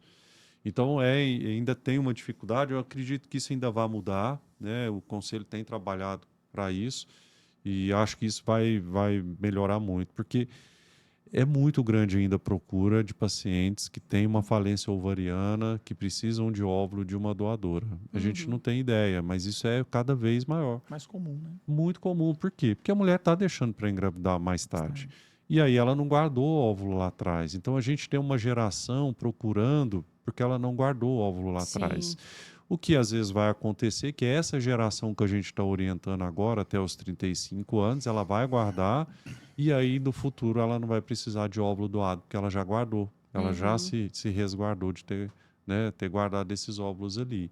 Então, ainda tem uma dificuldade. Eu acredito que isso ainda vai mudar, né? O Conselho tem trabalhado para isso e acho que isso vai melhorar muito, porque é muito grande ainda a procura de pacientes que têm uma falência ovariana, que precisam de óvulo de uma doadora. A gente não tem ideia, mas isso é cada vez maior. Mais comum, né? Muito comum. Por quê? Porque a mulher está deixando para engravidar mais tarde. E aí ela não guardou o óvulo lá atrás. Então a gente tem uma geração procurando porque ela não guardou o óvulo lá Sim. atrás. O que às vezes vai acontecer que essa geração que a gente está orientando agora, até os 35 anos, ela vai guardar e aí no futuro ela não vai precisar de óvulo doado, porque ela já guardou. Ela já se resguardou de ter, né, ter guardado esses óvulos ali.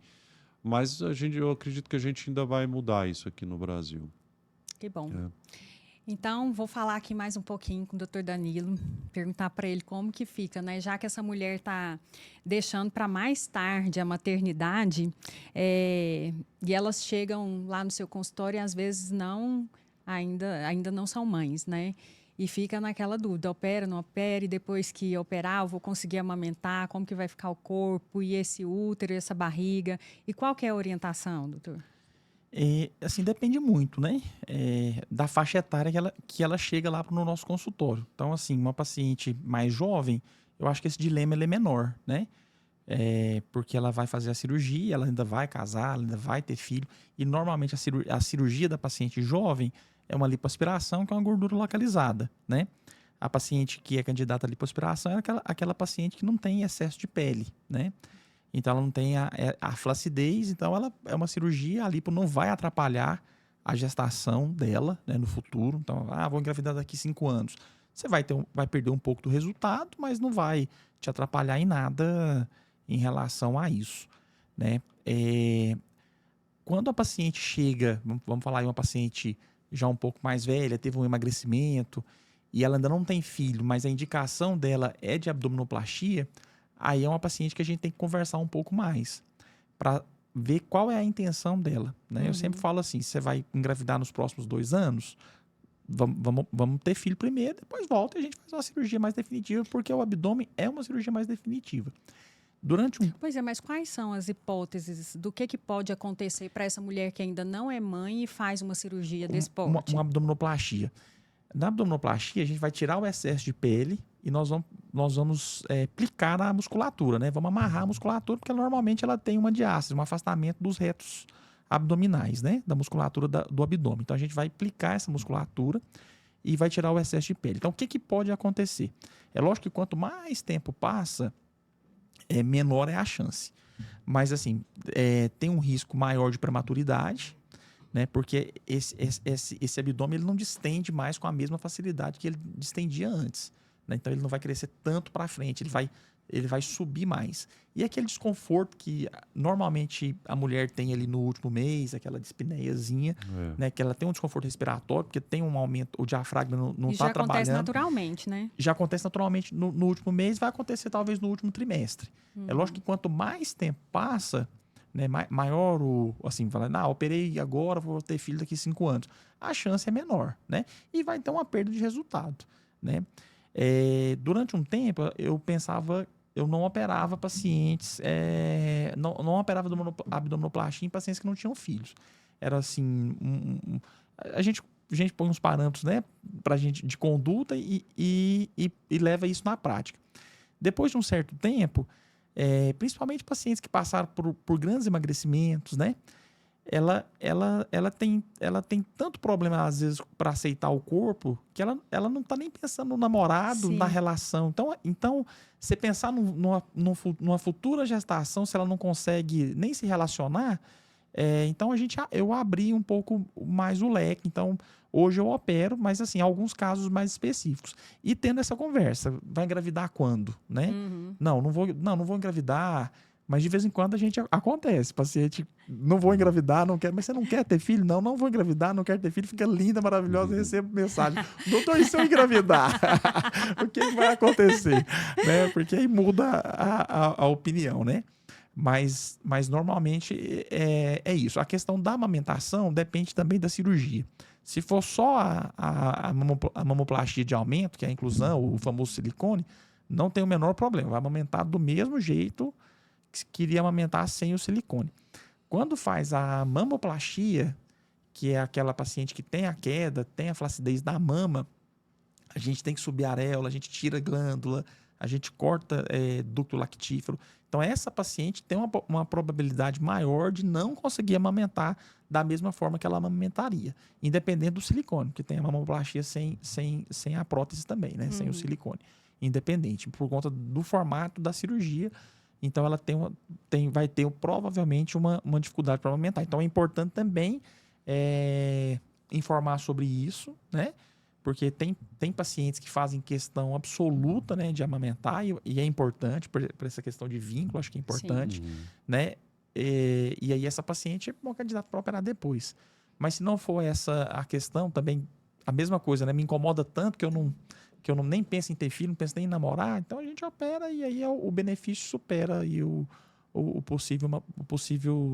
Mas eu acredito que a gente ainda vai mudar isso aqui no Brasil. Que bom. É. Então, vou falar aqui mais um pouquinho com o Dr. Danilo, perguntar para ele como que fica, né? Já que essa mulher está deixando para mais tarde a maternidade, e elas chegam lá no seu consultório e às vezes ainda não são mães, né? E fica naquela dúvida, opera, não opera, e depois que operar, eu vou conseguir amamentar, como que vai ficar o corpo, e esse útero, e essa barriga, e qual que é a orientação, doutor? Assim, depende muito, né? Da faixa etária que ela chega lá no nosso consultório. Então, assim, uma paciente mais jovem, eu acho que esse dilema ele é menor, né? Porque ela vai fazer a cirurgia, ela ainda vai casar, ela ainda vai ter filho. E, normalmente, a cirurgia da paciente jovem é uma lipoaspiração, que é uma gordura localizada, né? A paciente que é candidata à lipoaspiração é aquela paciente que não tem excesso de pele, né? Então, ela não tem a flacidez, então ela é uma cirurgia, a lipo não vai atrapalhar a gestação dela, né, no futuro. Então, vou engravidar daqui 5 anos. Você vai perder um pouco do resultado, mas não vai te atrapalhar em nada em relação a isso, né? Quando a paciente chega, vamos falar aí uma paciente já um pouco mais velha, teve um emagrecimento e ela ainda não tem filho, mas a indicação dela é de abdominoplastia, aí é uma paciente que a gente tem que conversar um pouco mais para ver qual é a intenção dela, né? Eu sempre falo assim, você vai engravidar nos próximos 2 anos, vamos ter filho primeiro, depois volta e a gente faz uma cirurgia mais definitiva, porque o abdômen é uma cirurgia mais definitiva. Pois é, mas quais são as hipóteses do que pode acontecer para essa mulher que ainda não é mãe e faz uma cirurgia desse porte? Uma abdominoplastia. Na abdominoplastia, a gente vai tirar o excesso de pele e nós vamos plicar na musculatura, né? Vamos amarrar a musculatura, porque normalmente ela tem uma diástase, um afastamento dos retos abdominais, né? Da musculatura do abdômen. Então, a gente vai plicar essa musculatura e vai tirar o excesso de pele. Então, o que pode acontecer? É lógico que quanto mais tempo passa, menor é a chance. Mas, assim, tem um risco maior de prematuridade, né? Porque esse abdômen ele não distende mais com a mesma facilidade que ele distendia antes, né? Então, ele não vai crescer tanto para frente, ele vai subir mais. E aquele desconforto que normalmente a mulher tem ali no último mês, aquela dispneiazinha, né? Que ela tem um desconforto respiratório, porque tem um aumento, o diafragma não está trabalhando. Já acontece naturalmente, né? Já acontece naturalmente no último mês, vai acontecer talvez no último trimestre. É lógico que quanto mais tempo passa, né, maior assim, operei agora, vou ter filho daqui 5 anos. A chance é menor, né? E vai ter uma perda de resultado, né? Durante um tempo, eu não operava pacientes, não operava abdominoplastia em pacientes que não tinham filhos. Era assim, a gente põe uns parâmetros, né, pra gente de conduta e leva isso na prática. Depois de um certo tempo, principalmente pacientes que passaram por grandes emagrecimentos, né, ela tem tanto problema, às vezes, para aceitar o corpo, que ela não está nem pensando no namorado, Sim. na relação. Então você pensar numa futura gestação, se ela não consegue nem se relacionar, Então, eu abri um pouco mais o leque. Então, hoje eu opero, mas assim, alguns casos mais específicos. E tendo essa conversa, vai engravidar quando, né? Não vou engravidar, mas de vez em quando acontece. Paciente, não vou engravidar, não quer, mas você não quer ter filho? Não vou engravidar, não quero ter filho, fica linda, maravilhosa, eu recebo mensagem. Doutor, e se eu engravidar? O que vai acontecer? Né? Porque aí muda a opinião, né? Mas normalmente é isso. A questão da amamentação depende também da cirurgia. Se for só a mamoplastia de aumento, que é a inclusão, o famoso silicone, não tem o menor problema. Vai amamentar do mesmo jeito que queria amamentar sem o silicone. Quando faz a mamoplastia, que é aquela paciente que tem a queda, tem a flacidez da mama, a gente tem que subir a areola, a gente tira a glândula, a gente corta ducto lactífero. Então, essa paciente tem uma probabilidade maior de não conseguir amamentar da mesma forma que ela amamentaria, independente do silicone, porque tem a mamoplastia sem a prótese também, né? Sem o silicone. Independente, por conta do formato da cirurgia. Então, ela vai ter provavelmente uma dificuldade para amamentar. Então, é importante também informar sobre isso, né? Porque tem pacientes que fazem questão absoluta, né, de amamentar, e é importante, por essa questão de vínculo, acho que é importante, né? E aí essa paciente é bom candidato para operar depois. Mas se não for essa a questão, também a mesma coisa, né? Me incomoda tanto que eu não nem penso em ter filho, não penso nem em namorar, então a gente opera e aí o benefício supera aí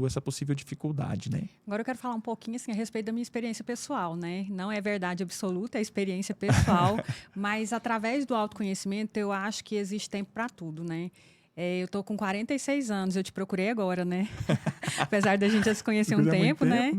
essa possível dificuldade, né? Agora eu quero falar um pouquinho assim, a respeito da minha experiência pessoal, né? Não é verdade absoluta, é experiência pessoal, mas através do autoconhecimento eu acho que existe tempo para tudo, né? Eu tô com 46 anos, eu te procurei agora, né? Apesar da gente já se conhecer um tempo, né?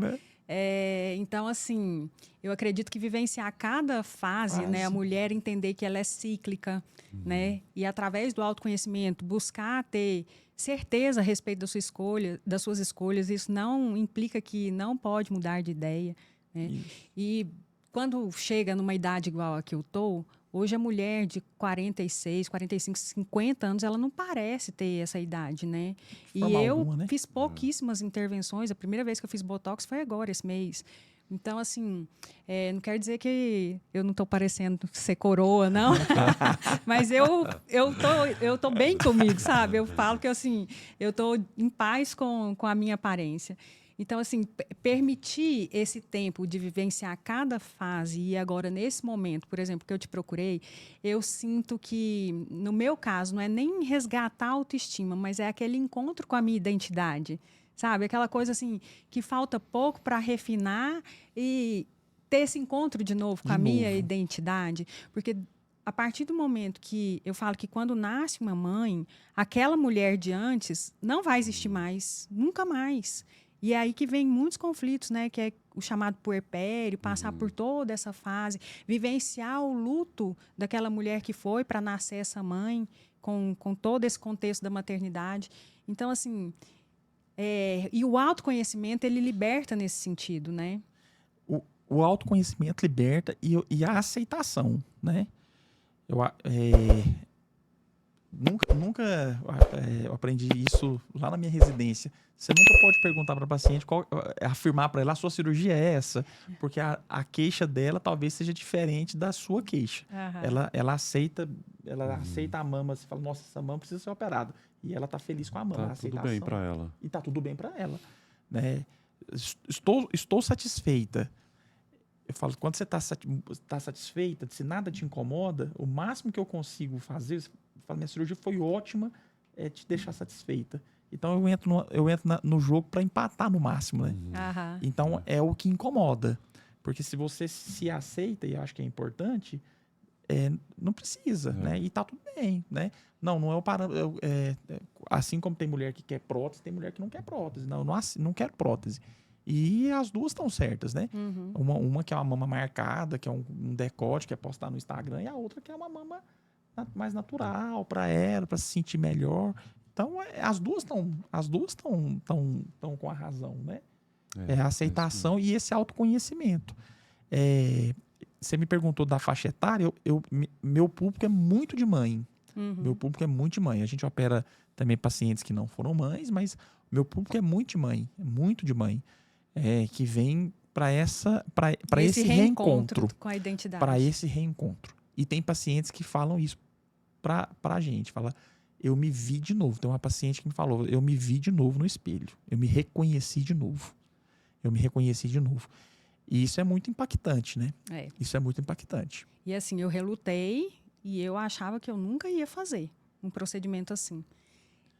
Então, assim, eu acredito que vivenciar cada fase, né? A mulher entender que ela é cíclica, né? E através do autoconhecimento, buscar ter certeza a respeito da sua escolha, das suas escolhas, isso não implica que não pode mudar de ideia, né? E quando chega numa idade igual a que eu tô, hoje a mulher de 46, 45, 50 anos, ela não parece ter essa idade, né? E eu fiz pouquíssimas intervenções. A primeira vez que eu fiz Botox foi agora, esse mês. Então, assim, não quer dizer que eu não estou parecendo ser coroa, não. Mas eu tô bem comigo, sabe? Eu falo que, assim, eu estou em paz com a minha aparência. Então, assim, permitir esse tempo de vivenciar cada fase e agora, nesse momento, por exemplo, que eu te procurei, eu sinto que, no meu caso, não é nem resgatar a autoestima, mas é aquele encontro com a minha identidade, sabe? Aquela coisa, assim, que falta pouco para refinar e ter esse encontro de novo com a minha identidade. Porque a partir do momento que eu falo que quando nasce uma mãe, aquela mulher de antes não vai existir mais, nunca mais. E é aí que vem muitos conflitos, né? Que é o chamado puerpério, passar por toda essa fase, vivenciar o luto daquela mulher que foi para nascer essa mãe, com todo esse contexto da maternidade. Então, assim, e o autoconhecimento, ele liberta nesse sentido, né? O autoconhecimento liberta e a aceitação, né? Nunca eu aprendi isso lá na minha residência. Você nunca pode perguntar para a paciente, afirmar para ela, a sua cirurgia é essa, porque a queixa dela talvez seja diferente da sua queixa. Ela aceita a mama, você fala, nossa, essa mama precisa ser operada. E ela está feliz com a mama. Tá tudo bem para ela. E está tudo bem para ela. Né? Estou satisfeita. Eu falo, quando você está satisfeita, se nada te incomoda, o máximo que eu consigo fazer, eu falo, minha cirurgia foi ótima, é te deixar satisfeita. Então, eu entro no jogo para empatar no máximo, né? Então, é o que incomoda. Porque se você se aceita, e eu acho que é importante, não precisa, né? E tá tudo bem, né? Não é o parâmetro. Assim como tem mulher que quer prótese, tem mulher que não quer prótese. Não quer prótese. E as duas estão certas, né? Uma que é uma mama marcada, que é um decote, que é postar no Instagram, e a outra que é uma mama mais natural para ela, para se sentir melhor. Então, as duas estão com a razão, né? A aceitação e esse autoconhecimento. Você me perguntou da faixa etária, meu público é muito de mãe. Meu público é muito de mãe. A gente opera também pacientes que não foram mães, mas Meu público é muito de mãe, que vem para esse reencontro, com a identidade. para esse reencontro. E tem pacientes que falam isso para a gente, fala, eu me vi de novo. Tem uma paciente que me falou, eu me vi de novo no espelho, eu me reconheci de novo. E isso é muito impactante, né? Isso é muito impactante. E assim, eu relutei e eu achava que eu nunca ia fazer um procedimento assim.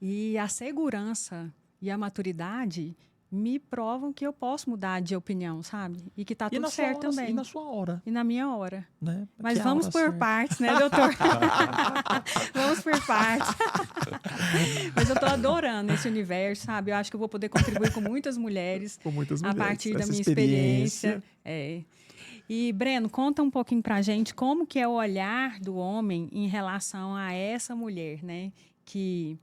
E a segurança e a maturidade me provam que eu posso mudar de opinião, sabe? E que tá tudo certo também. E na sua hora. E na minha hora. Né? Mas vamos por partes, né, doutor? Vamos por partes. Mas eu tô adorando esse universo, sabe? Eu acho que eu vou poder contribuir com muitas mulheres. A partir da minha experiência. E, Breno, conta um pouquinho pra gente como que é o olhar do homem em relação a essa mulher, né? Que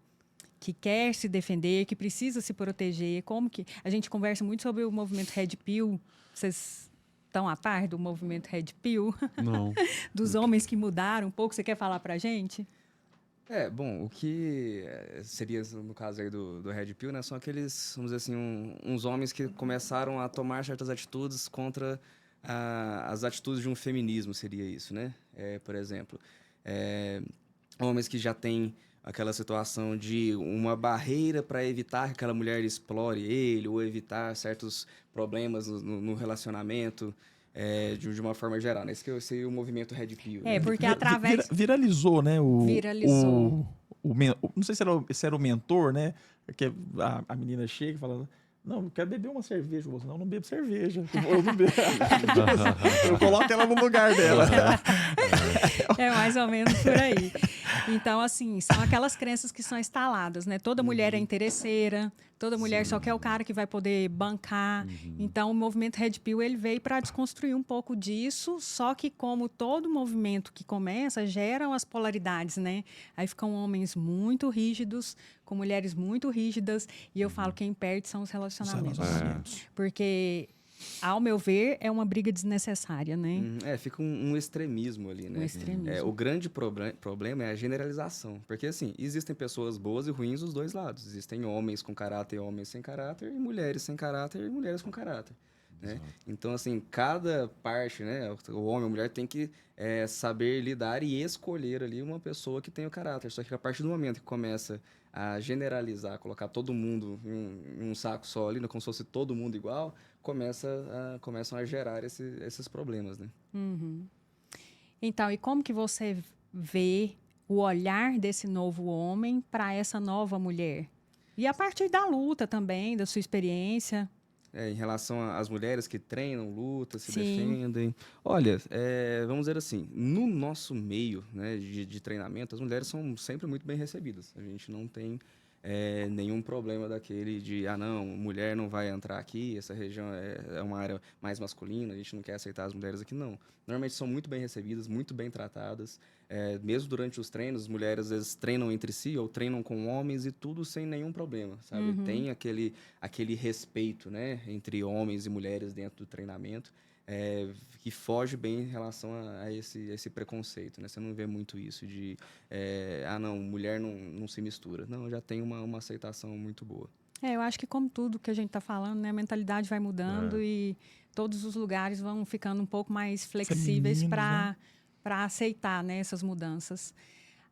quer se defender, que precisa se proteger. Como que... A gente conversa muito sobre o movimento Red Pill. Vocês estão a par do movimento Red Pill? Não. Dos homens que mudaram um pouco. Você quer falar pra gente? Bom, o que seria, no caso aí do Red Pill, né? São aqueles, vamos dizer assim, uns homens que começaram a tomar certas atitudes contra as atitudes de um feminismo, seria isso, né? Por exemplo, homens que já têm aquela situação de uma barreira para evitar que aquela mulher explore ele ou evitar certos problemas no relacionamento, de uma forma geral, né? Esse que seria o movimento Red Pill. Né? Porque através... Viralizou, né? Viralizou. Não sei se era o mentor, né? Que a menina chega e fala... Não, eu quero beber uma cerveja. Eu não bebo cerveja. Eu não bebo. Eu coloco ela no lugar dela. É mais ou menos por aí. Então, assim, são aquelas crenças que são instaladas, né? Toda mulher é interesseira, toda mulher só quer o cara que vai poder bancar. Então, o movimento Red Pill, ele veio para desconstruir um pouco disso, só que como todo movimento que começa, geram as polaridades, né? Aí ficam homens muito rígidos, com mulheres muito rígidas, e eu falo, quem perde são os relacionamentos. Porque... Ao meu ver, é uma briga desnecessária, né? Fica um extremismo ali, né? Um extremismo. O grande problema é a generalização. Porque, assim, existem pessoas boas e ruins dos dois lados. Existem homens com caráter e homens sem caráter, e mulheres sem caráter e mulheres com caráter. Né? Então, assim, cada parte, né? O homem ou a mulher tem que saber lidar e escolher ali uma pessoa que tem o caráter. Só que a partir do momento que começa a generalizar, colocar todo mundo em um saco só ali, como se fosse todo mundo igual, começam a gerar esses problemas, né? Então, e como que você vê o olhar desse novo homem para essa nova mulher? E a partir da luta também, da sua experiência? Em relação às mulheres que treinam, lutam, se Sim. defendem. Olha, vamos dizer assim, no nosso meio, né, de treinamento, as mulheres são sempre muito bem recebidas. A gente não tem nenhum problema daquele de, não, mulher não vai entrar aqui, essa região é uma área mais masculina, a gente não quer aceitar as mulheres aqui, não. Normalmente são muito bem recebidas, muito bem tratadas. Mesmo durante os treinos, as mulheres às vezes treinam entre si ou treinam com homens e tudo sem nenhum problema, sabe? Tem aquele respeito, né, entre homens e mulheres dentro do treinamento. Que foge bem em relação a esse preconceito, né? Você não vê muito isso de, não, mulher não se mistura. Não, já tem uma aceitação muito boa. Eu acho que como tudo que a gente está falando, né, a mentalidade vai mudando e todos os lugares vão ficando um pouco mais flexíveis para aceitar, né, essas mudanças.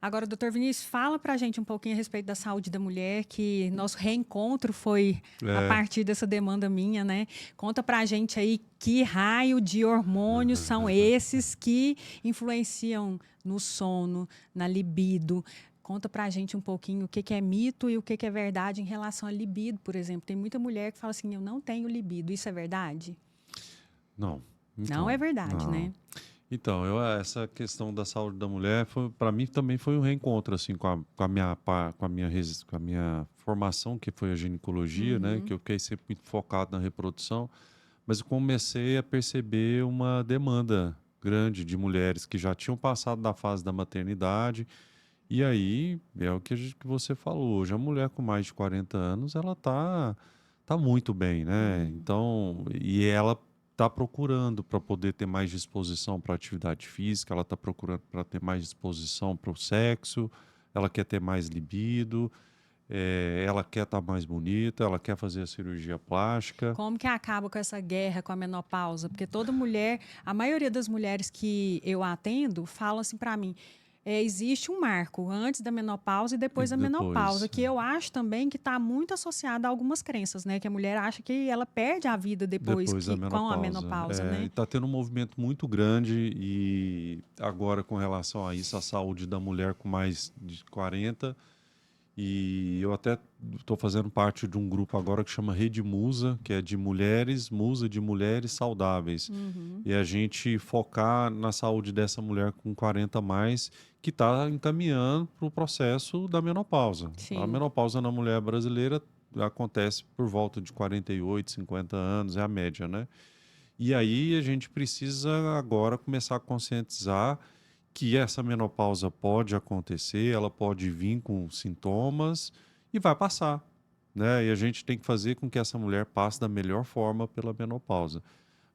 Agora, doutor Vinícius, fala para a gente um pouquinho a respeito da saúde da mulher, que nosso reencontro foi a partir dessa demanda minha, né? Conta para a gente aí que raio de hormônios são esses que influenciam no sono, na libido. Conta pra gente um pouquinho o que é mito e o que é verdade em relação à libido, por exemplo. Tem muita mulher que fala assim, eu não tenho libido. Isso é verdade? Não. Não é verdade, né? Então, essa questão da saúde da mulher, para mim também foi um reencontro assim com a minha formação, que foi a ginecologia, né? Que eu fiquei sempre muito focado na reprodução, mas eu comecei a perceber uma demanda grande de mulheres que já tinham passado da fase da maternidade. E aí, é o que você falou, hoje a mulher com mais de 40 anos, ela tá muito bem, né? Então, e ela está procurando para poder ter mais disposição para atividade física, ela está procurando para ter mais disposição para o sexo, ela quer ter mais libido. ela quer estar mais bonita, ela quer fazer a cirurgia plástica. Como que acaba com essa guerra com a menopausa? Porque toda mulher, a maioria das mulheres que eu atendo, falam assim para mim, existe um marco antes da menopausa e depois E da menopausa, depois, que eu acho também que está muito associado a algumas crenças, né? Que a mulher acha que ela perde a vida depois depois da com a menopausa. menopausa, né? Está tendo um movimento muito grande e agora com relação a isso, a saúde da mulher com mais de 40. E eu até estou fazendo parte de um grupo agora que chama Rede Musa, que é de mulheres, musa de mulheres saudáveis. Uhum. E a gente focar na saúde dessa mulher com 40 a mais, que está encaminhando para o processo da menopausa. A Sim. menopausa na mulher brasileira acontece por volta de 48, 50 anos, é a média, né? E aí a gente precisa agora começar a conscientizar que essa menopausa pode acontecer, ela pode vir com sintomas e vai passar, né? E a gente tem que fazer com que essa mulher passe da melhor forma pela menopausa.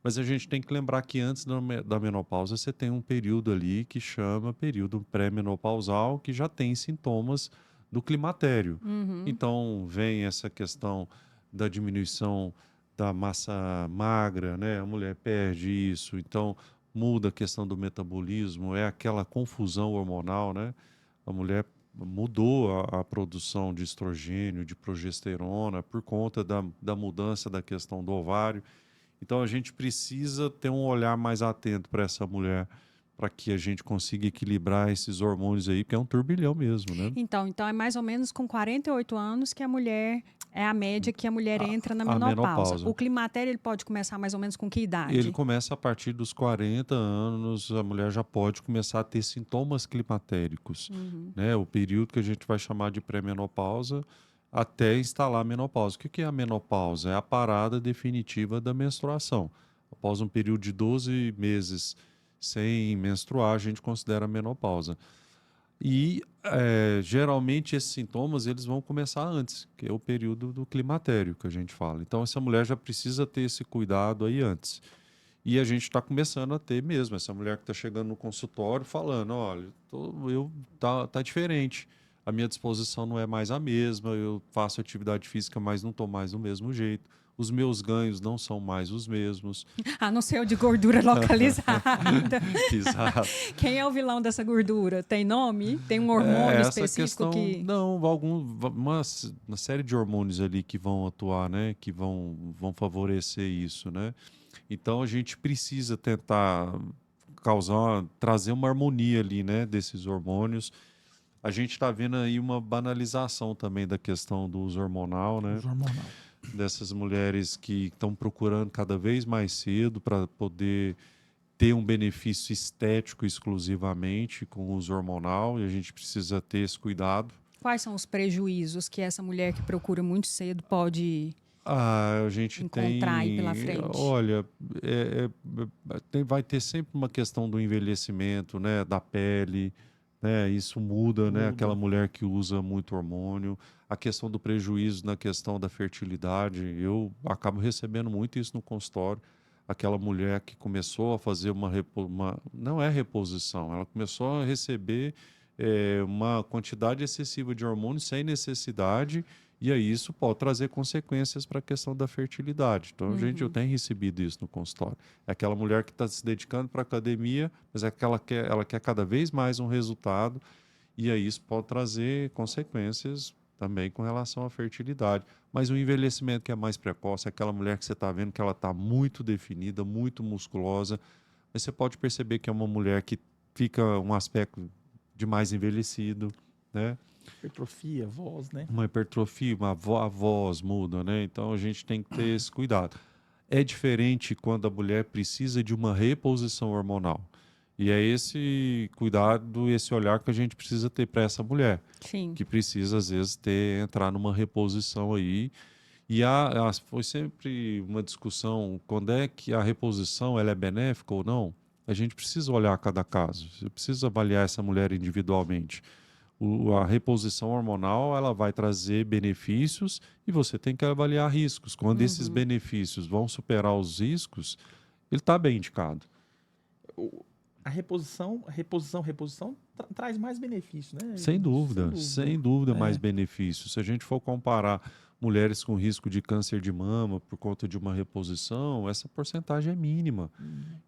Mas a gente tem que lembrar que antes da menopausa você tem um período ali que chama período pré-menopausal, que já tem sintomas do climatério. Uhum. Então vem essa questão da diminuição da massa magra, né? A mulher perde isso, então muda a questão do metabolismo, é aquela confusão hormonal, né? A mulher mudou a produção de estrogênio, de progesterona, por conta da mudança da questão do ovário. Então a gente precisa ter um olhar mais atento para essa mulher, para que a gente consiga equilibrar esses hormônios aí, que é um turbilhão mesmo, né? Então é mais ou menos com 48 anos que a mulher, é a média que a mulher entra na A menopausa. menopausa. O climatério ele pode começar mais ou menos com que Ele idade? começa a partir dos 40 anos, a mulher já pode começar a ter sintomas climatéricos, Uhum. né? O período que a gente vai chamar de pré-menopausa até instalar a menopausa. O que é a menopausa? É a parada definitiva da menstruação. Após um período de 12 meses sem menstruar, a gente considera a menopausa. E geralmente esses sintomas eles vão começar antes, que é o período do climatério que a gente fala. Então essa mulher já precisa ter esse cuidado aí antes. E a gente está começando a ter mesmo essa mulher que está chegando no consultório falando, olha, tá diferente. A minha disposição não é mais a mesma, eu faço atividade física, mas não estou mais do mesmo jeito. Os meus ganhos não são mais os mesmos. A não ser o de gordura localizada. Exato. Quem é o vilão dessa gordura? Tem nome? Tem um hormônio Essa específico questão, que. não, uma série de hormônios ali que vão atuar, né, que vão favorecer isso, né? Então a gente precisa tentar trazer uma harmonia ali, né, desses hormônios. A gente está vendo aí uma banalização também da questão do uso hormonal, né? Uso hormonal. Dessas mulheres que estão procurando cada vez mais cedo para poder ter um benefício estético exclusivamente com o uso hormonal, e a gente precisa ter esse cuidado. Quais são os prejuízos que essa mulher que procura muito cedo pode A gente encontrar aí tem, pela frente? olha, vai ter sempre uma questão do envelhecimento, né, da pele, né, isso muda, né, aquela Muda. mulher que usa muito hormônio, a questão do prejuízo na questão da fertilidade, eu acabo recebendo muito isso no consultório, aquela mulher que começou a fazer não é reposição, ela começou a receber uma quantidade excessiva de hormônios sem necessidade. E aí isso pode trazer consequências para a questão da fertilidade. Então, gente, eu Uhum. tenho recebido isso no consultório. É aquela mulher que está se dedicando para a academia, mas é que ela quer cada vez mais um resultado, e aí isso pode trazer consequências também com relação à fertilidade. Mas o envelhecimento que é mais precoce é aquela mulher que você está vendo que ela está muito definida, muito musculosa, mas você pode perceber que é uma mulher que fica um aspecto de mais envelhecido, né? Hipertrofia, voz, né? Uma hipertrofia, a voz muda, né? Então a gente tem que ter esse cuidado. É diferente quando a mulher precisa de uma reposição hormonal. E é esse cuidado, esse olhar que a gente precisa ter para essa mulher, Sim. que precisa, às vezes, entrar numa reposição aí. E foi sempre uma discussão, quando é que a reposição ela é benéfica ou não? A gente precisa olhar cada caso, você precisa avaliar essa mulher individualmente. A reposição hormonal ela vai trazer benefícios e você tem que avaliar riscos. Quando esses benefícios vão superar os riscos, ele está bem indicado. a reposição traz mais benefício, né? Sem dúvida mais benefício. Se a gente for comparar mulheres com risco de câncer de mama por conta de uma reposição, essa porcentagem é mínima.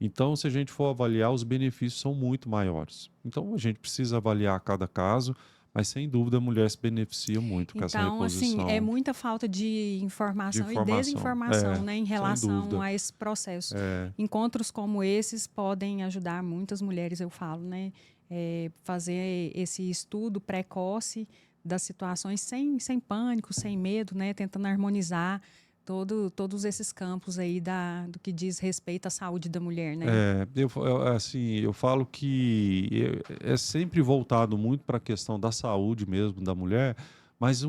Então, se a gente for avaliar, os benefícios são muito maiores. Então, a gente precisa avaliar cada caso, mas sem dúvida a mulher se beneficia muito com essa reposição. Então, assim, é muita falta de informação e desinformação, né, em relação a esse processo. Encontros como esses podem ajudar muitas mulheres, eu falo, né, fazer esse estudo precoce das situações sem pânico, sem medo, né, tentando harmonizar todos esses campos aí do que diz respeito à saúde da mulher, né? Eu falo que é sempre voltado muito para a questão da saúde mesmo da mulher, mas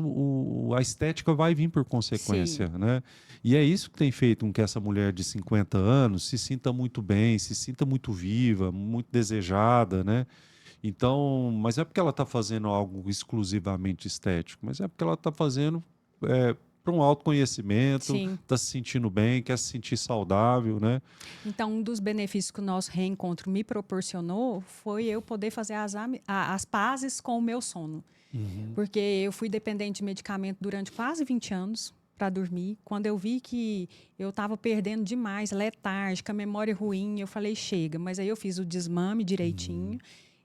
a estética vai vir por consequência, né? E é isso que tem feito com que essa mulher de 50 anos se sinta muito bem, se sinta muito viva, muito desejada, né? Então, mas é porque ela está fazendo algo exclusivamente estético, mas é porque ela está fazendo para um autoconhecimento, está se sentindo bem, quer se sentir saudável, né? Então, um dos benefícios que o nosso reencontro me proporcionou foi eu poder fazer as pazes com o meu sono. Porque eu fui dependente de medicamento durante quase 20 anos para dormir. Quando eu vi que eu estava perdendo demais, letárgica, memória ruim, eu falei, chega. Mas aí eu fiz o desmame direitinho.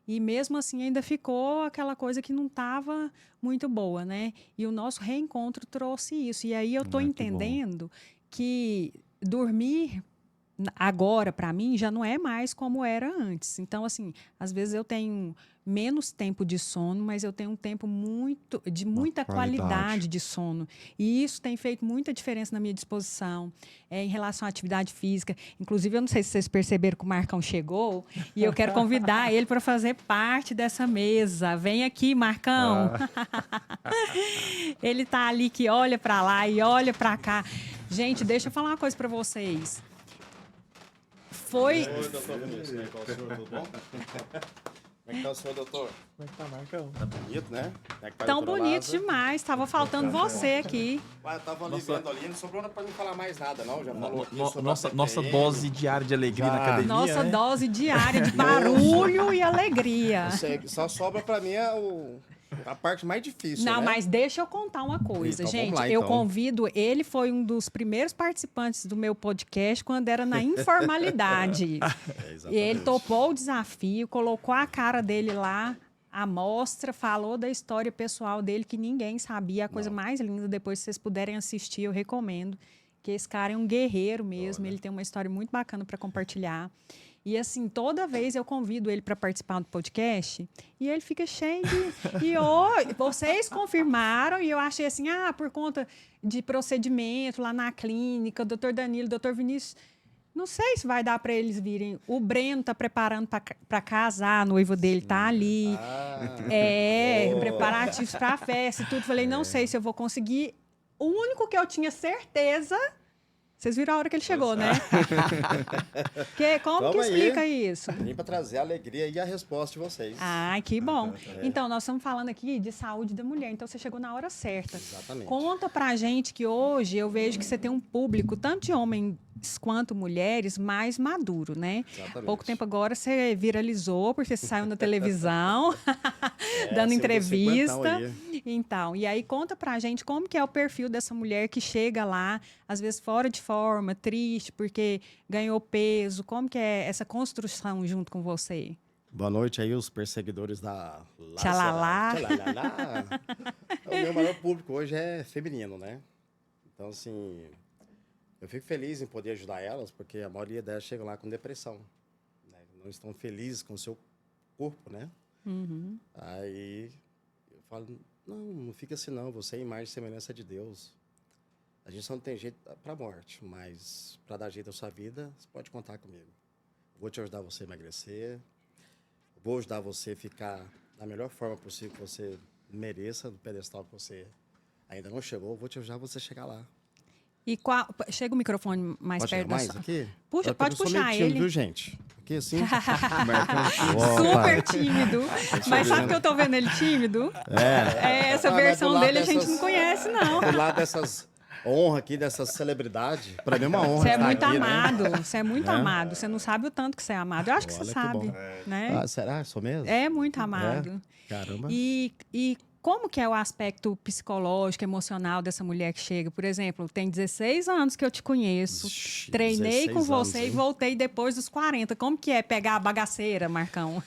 E mesmo assim ainda ficou aquela coisa que não estava muito boa, né? E o nosso reencontro trouxe isso. E aí eu estou entendendo que dormir agora, para mim, já não é mais como era antes. Então, assim, às vezes eu tenho menos tempo de sono, mas eu tenho um tempo de muita qualidade de sono. E isso tem feito muita diferença na minha disposição, em relação à atividade física. Inclusive, eu não sei se vocês perceberam que o Marcão chegou, e eu quero convidar ele para fazer parte dessa mesa. Vem aqui, Marcão. Ele tá ali que olha para lá e olha para cá. Gente, deixa eu falar uma coisa para vocês. Oi, doutor Vinícius. Como é que tá o senhor? Tudo bom? Como é que tá o senhor, doutor? Como é que tá, Marcão? Tá bonito, né? Como é que tá, tão doutora bonito Lázaro? demais. Tava faltando você aqui. Ué, eu tava ali vendo ali, não sobrou pra não falar mais nada, não. Já falou aqui sobre a Nossa TPM. dose diária de alegria na Já. academia, Nossa né? dose diária de barulho e alegria. Só sobra pra mim a parte mais difícil, Não, né? mas deixa eu contar uma coisa, Então, gente. vamos lá, Eu então. convido, ele foi um dos primeiros participantes do meu podcast quando era na informalidade. E ele topou o desafio, colocou a cara dele lá, à mostra, falou da história pessoal dele que ninguém sabia. A coisa mais linda, depois se vocês puderem assistir, eu recomendo. Que esse cara é um guerreiro mesmo, ele tem uma história muito bacana para compartilhar. E assim, toda vez eu convido ele para participar do podcast e ele fica cheio de... E vocês confirmaram e eu achei assim, por conta de procedimento lá na clínica, o doutor Danilo, o doutor Vinícius, não sei se vai dar para eles virem. O Breno está preparando para casar, a noiva dele está ali. Preparativos para a festa e tudo. Falei, não sei se eu vou conseguir. O único que eu tinha certeza... Vocês viram a hora que ele chegou, né? Como que explica isso? Vim pra trazer a alegria e a resposta de vocês. Ai, que bom. Então, nós estamos falando aqui de saúde da mulher. Então, você chegou na hora certa. Exatamente. Conta pra gente que hoje eu vejo que você tem um público, tanto de homens quanto mulheres, mais maduro, né? Exatamente. Pouco tempo agora você viralizou, porque você saiu na televisão, dando entrevista. Então, e aí conta pra gente como que é o perfil dessa mulher que chega lá, às vezes fora de forma, triste, porque ganhou peso. Como que é essa construção junto com você? Boa noite aí, os perseguidores da Tchalalá. Tchalalá. O meu maior público hoje é feminino, né? Então, assim, eu fico feliz em poder ajudar elas, porque a maioria delas chega lá com depressão, né? Não estão felizes com o seu corpo, né? Uhum. Aí eu falo, não fica assim não, você é imagem e semelhança de Deus. A gente só não tem jeito para a morte, mas para dar jeito à sua vida, você pode contar comigo. Vou te ajudar você a emagrecer, vou ajudar você a ficar da melhor forma possível que você mereça, do pedestal que você ainda não chegou, vou te ajudar você a chegar lá. E chega o microfone mais Pode perto chegar da mais sua... aqui? Puxa, pode Eu sou puxar meio tímido, ele. viu, gente? Aqui assim. Super tímido. Mas sabe que eu tô vendo ele tímido? Essa versão mas do lado dele a gente não conhece, não. Do lado dessas honra aqui dessa celebridade. Para mim é uma honra Você é estar muito aqui, amado, né? você é muito amado. Você não sabe o tanto que você é amado. Eu acho que você Olha que sabe, bom. né? Ah, será? Sou mesmo? É muito amado. Caramba. E como que é o aspecto psicológico, emocional dessa mulher que chega? Por exemplo, tem 16 anos que eu te conheço, Ixi, treinei 16 com você anos, e hein? voltei depois dos 40. Como que é pegar a bagaceira, Marcão?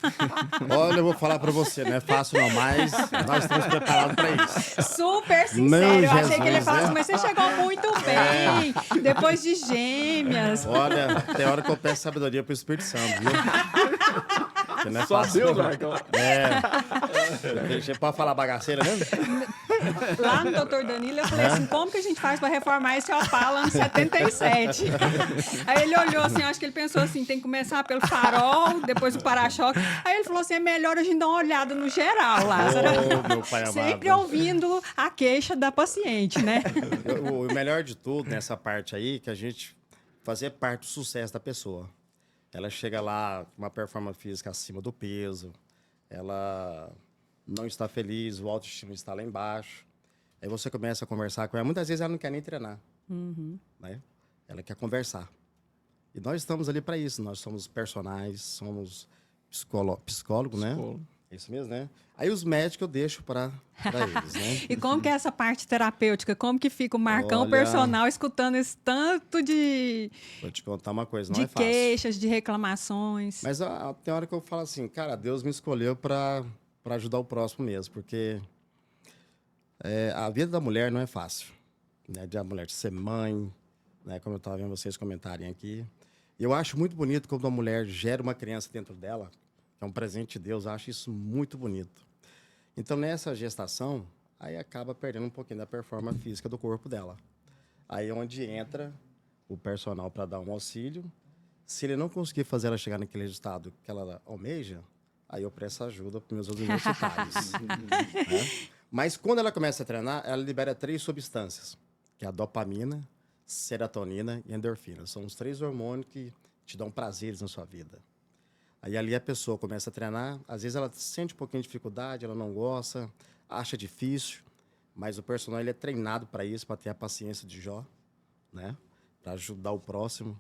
Olha, eu vou falar para você, não é fácil não, mas nós estamos preparados para isso. Super sincero. Meu Eu achei que ele ia Jesus, falar assim, né? mas você chegou muito bem, depois de gêmeas. Olha, tem hora que eu peço sabedoria pro Espírito Santo, viu? Porque não é Só fácil. Deus, não. Marcão. Pode falar bagaceira mesmo? Lá no Dr. Danilo, eu falei assim, como que a gente faz para reformar esse Opala ano 77? Aí ele olhou assim, acho que ele pensou assim, tem que começar pelo farol, depois o para-choque. Aí ele falou assim, é melhor a gente dar uma olhada no geral, Lázaro. Ô, meu pai amado. Sempre ouvindo a queixa da paciente, né? O melhor de tudo nessa parte aí, que a gente fazer parte do sucesso da pessoa. Ela chega lá com uma performance física acima do peso, ela não está feliz, o autoestima está lá embaixo. Aí você começa a conversar com ela. Muitas vezes ela não quer nem treinar, né? Ela quer conversar. E nós estamos ali para isso. Nós somos personagens, somos psicólogo, né? É isso mesmo, né? Aí os médicos eu deixo para eles, né? E como que é essa parte terapêutica? Como que fica o Marcão Olha, personal escutando esse tanto de Vou te contar uma coisa, não é fácil. queixas, de reclamações? Mas tem hora que eu falo assim, cara, Deus me escolheu para ajudar o próximo mesmo, porque a vida da mulher não é fácil, né? De a mulher ser mãe, né? Como eu estava vendo vocês comentarem aqui. E eu acho muito bonito quando uma mulher gera uma criança dentro dela, que é um presente de Deus, eu acho isso muito bonito. Então, nessa gestação, aí acaba perdendo um pouquinho da performance física do corpo dela. Aí é onde entra o personal para dar um auxílio. Se ele não conseguir fazer ela chegar naquele resultado que ela almeja, aí eu presto ajuda para meus outros universitários. Né? Mas quando ela começa a treinar, ela libera 3 substâncias, que é a dopamina, serotonina e endorfina. São os 3 hormônios que te dão prazeres na sua vida. Aí ali a pessoa começa a treinar, às vezes ela sente um pouquinho de dificuldade, ela não gosta, acha difícil, mas o personal ele é treinado para isso, para ter a paciência de Jó, né? Para ajudar o próximo.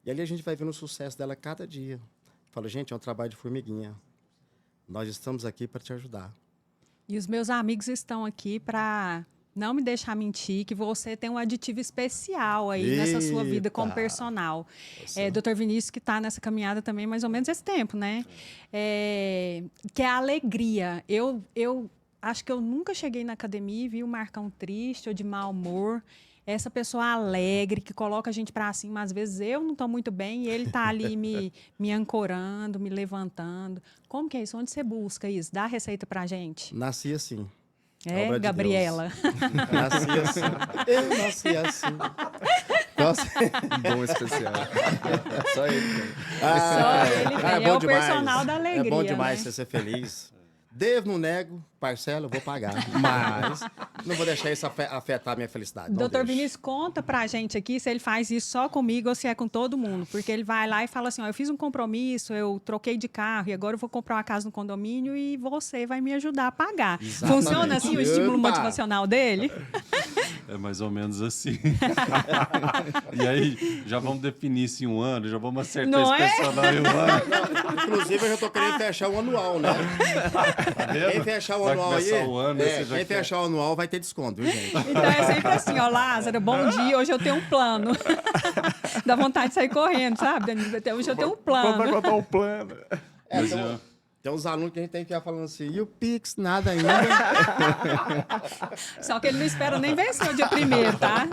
E ali a gente vai vendo o sucesso dela cada dia. Falo, gente, é um trabalho de formiguinha. Nós estamos aqui para te ajudar. E os meus amigos estão aqui para não me deixar mentir, que você tem um aditivo especial aí nessa sua vida como Eita. personal. Dr. Vinícius, que está nessa caminhada também mais ou menos esse tempo, né? Que é a alegria. Eu acho que eu nunca cheguei na academia e vi o Marcão triste ou de mau humor. Essa pessoa alegre, que coloca a gente para cima. Às vezes eu não estou muito bem e ele está ali me ancorando, me levantando. Como que é isso? Onde você busca isso? Dá a receita para a gente. Nasci assim. É, Obra de Gabriela. Nasci assim. Eu nasci assim. Nossa. Bom especial. Só ele. Só ele tem. É bom o demais. personal da alegria, É bom demais né? você ser feliz. Devo, não nego, parcela, eu vou pagar. Mas não vou deixar isso afetar a minha felicidade. Não Doutor deixo. Vinícius, conta pra gente aqui se ele faz isso só comigo ou se é com todo mundo. Porque ele vai lá e fala assim, ó, eu fiz um compromisso, eu troquei de carro e agora eu vou comprar uma casa no condomínio e você vai me ajudar a pagar. Exatamente. Funciona assim o estímulo Opa! motivacional dele? É mais ou menos assim. E aí, já vamos definir isso em um ano, já vamos acertar Não esse é? personal em um ano. Inclusive, eu já tô querendo fechar o anual, né? Tá vendo? Quem fechar o Vai anual aí, começar o ano, você já quem quer. fechar o anual vai ter desconto, viu, gente? Então é sempre assim, ó, Lázaro, bom dia, hoje eu tenho um plano. Dá vontade de sair correndo, sabe, Danilo? Hoje eu tenho um Quando vai plano. contar o plano? Mas Tem uns alunos que a gente tem que ficar falando assim, e o Pix, nada ainda. Só que ele não espera nem vencer o dia 1º, tá?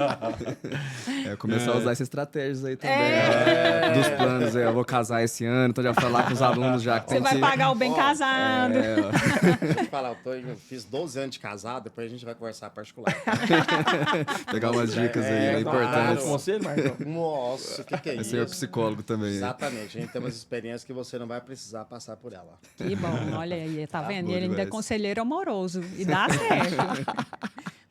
Começar a usar essas estratégias aí também. Né? Dos planos, eu vou casar esse ano, então já falar com os alunos já que Você tem vai que... pagar o bem casado. Deixa eu te falar, eu fiz 12 anos de casado, depois a gente vai conversar particular. Pegar umas dicas aí, É, né, claro. importantes. Conselho, Marcão? Nossa, o que é Vai isso? ser o psicólogo também. Exatamente, a gente tem umas experiências que você não vai precisar passar por ela. Que bom, olha aí, tá vendo? bom E ele ainda é demais. conselheiro amoroso. E dá certo.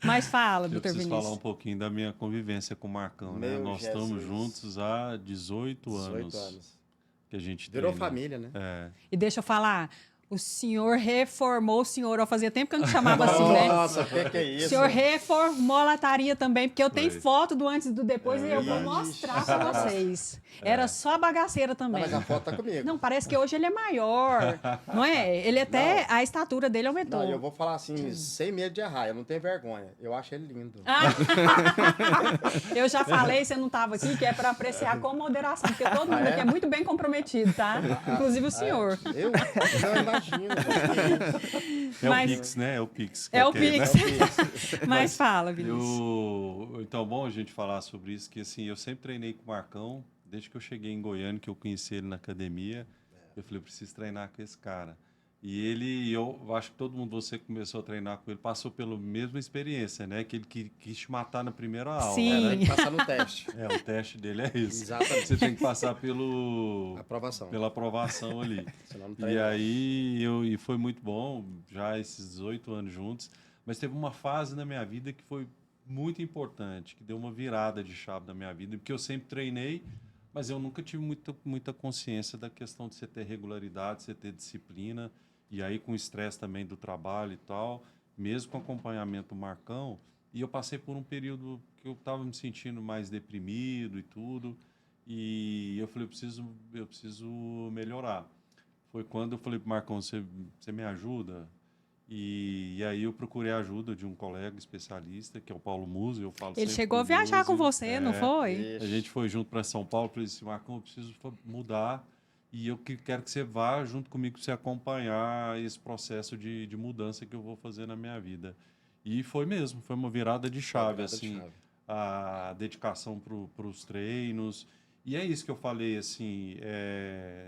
Mas fala, eu doutor preciso falar um Vinícius. pouquinho da minha convivência com o Marcão, né? Meu Nós Jesus. estamos juntos há 18 anos. 18 anos. Que a gente Virou treina. família, né? É. E deixa eu falar, O senhor reformou o senhor. Fazia tempo que eu não chamava assim, né? Nossa, que é O isso? senhor reformou a lataria também, porque eu tenho Foi. foto do antes e do depois e eu vou verdade. mostrar para vocês. Era só bagaceira Não, também. mas a foto tá comigo. Não, parece que hoje ele é maior, não é? Ele até, a estatura dele aumentou. Não, eu vou falar assim, sem medo de errar, eu não tenho vergonha. Eu acho ele lindo. Eu já falei, você não estava aqui, que é para apreciar com moderação, porque todo mundo aqui é muito bem comprometido, tá? Inclusive o senhor. Eu? Não, imagino. É Mas- o Pix, né? É o Pix. É o que né? Pix. Mas fala, Vinícius. Então, bom a gente falar sobre isso, que assim, eu sempre treinei com o Marcão, desde que eu cheguei em Goiânia, que eu conheci ele na academia, eu falei, eu preciso treinar com esse cara. E ele, eu acho que todo mundo, você que começou a treinar com ele, passou pela mesma experiência, né? Que ele quis te matar na primeira aula. Sim. Tem que passar no teste. O teste dele é isso. Exatamente. Você tem que passar Aprovação. pela aprovação ali. Senão não E treina. aí, e foi muito bom, já esses 18 anos juntos. Mas teve uma fase na minha vida que foi muito importante, que deu uma virada de chave na minha vida, porque eu sempre treinei, mas eu nunca tive muita consciência da questão de você ter regularidade, você ter disciplina, e aí com o estresse também do trabalho e tal, mesmo com acompanhamento do Marcão, e eu passei por um período que eu estava me sentindo mais deprimido e tudo, e eu falei, eu preciso melhorar. Foi quando eu falei para o Marcão, você me ajuda? E aí eu procurei a ajuda de um colega especialista, que é o Paulo Musi. Eu falo Ele sempre chegou a do viajar com Musi. você, não foi? Isso. A gente foi junto para São Paulo, falei assim, Marcão, eu preciso mudar e eu quero que você vá junto comigo para você acompanhar esse processo de mudança que eu vou fazer na minha vida. E foi mesmo, foi uma virada de chave, Virada de assim, chave. a dedicação para os treinos. E é isso que eu falei, assim,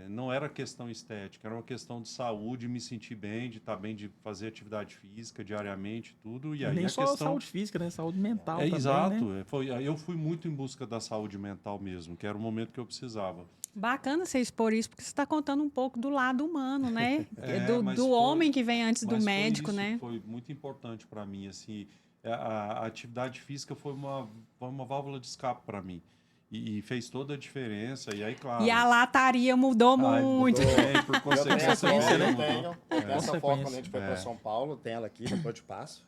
não era questão estética, era uma questão de saúde, me sentir bem, de estar bem, de fazer atividade física diariamente, tudo. E aí Nem a só questão... saúde física, né? Saúde mental também, exato. né? Eu fui muito em busca da saúde mental mesmo, que era o momento que eu precisava. Bacana você expor isso, porque você está contando um pouco do lado humano, né? Mas do foi- homem que vem antes do Mas foi médico, isso, né? Foi muito importante para mim, assim, a atividade física foi uma válvula de escape para mim. E fez toda a diferença, e aí, claro... E a lataria mudou muito. Mudou, por Eu tenho consequência, essa foto, né? eu tenho essa foto quando a gente foi Consequência. para São Paulo, tem ela aqui, depois eu te passo.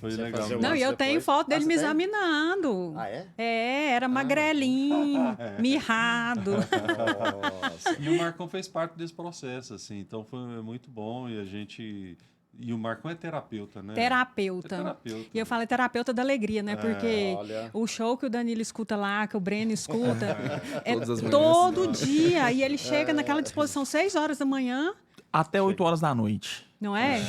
Foi Você legal. fazer o Não, e eu depois. tenho foto dele Ah, me você tem? examinando. Ah, é? Era magrelinho, mirrado. Nossa. E o Marcão fez parte desse processo, assim, então foi muito bom, e a gente... E o Marcão é terapeuta, né? Terapeuta. É terapeuta. E eu falei terapeuta da alegria, né? Porque olha. o show que o Danilo escuta lá, que o Breno escuta, é Todas as manhãs. todo dia. E ele chega naquela disposição 6 horas da manhã, Até 8 horas da noite. não é?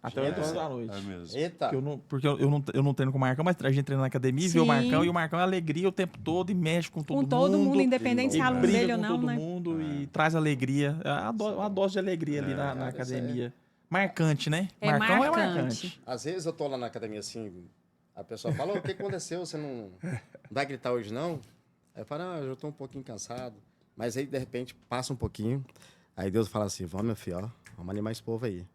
Até 8 horas da noite. É mesmo. Eita. Porque eu não treino com o Marcão, mas a gente treina na academia, vê o Sim. Marcão, e o Marcão é alegria o tempo todo e mexe com todo Com mundo. todo mundo, independente se e é aluno briga dele ou com não, todo né? mundo e traz alegria. Uma dose de alegria ali na Cara, academia. Marcante, né? É Marcão é marcante. marcante. Às vezes eu tô lá na academia assim, a pessoa fala, "Ô, o que aconteceu? Você não vai gritar hoje, não? Aí eu falo, eu já tô um pouquinho cansado. Mas aí, de repente, passa um pouquinho. Aí Deus fala assim, vamos, meu filho, ó, vamos animar esse povo aí.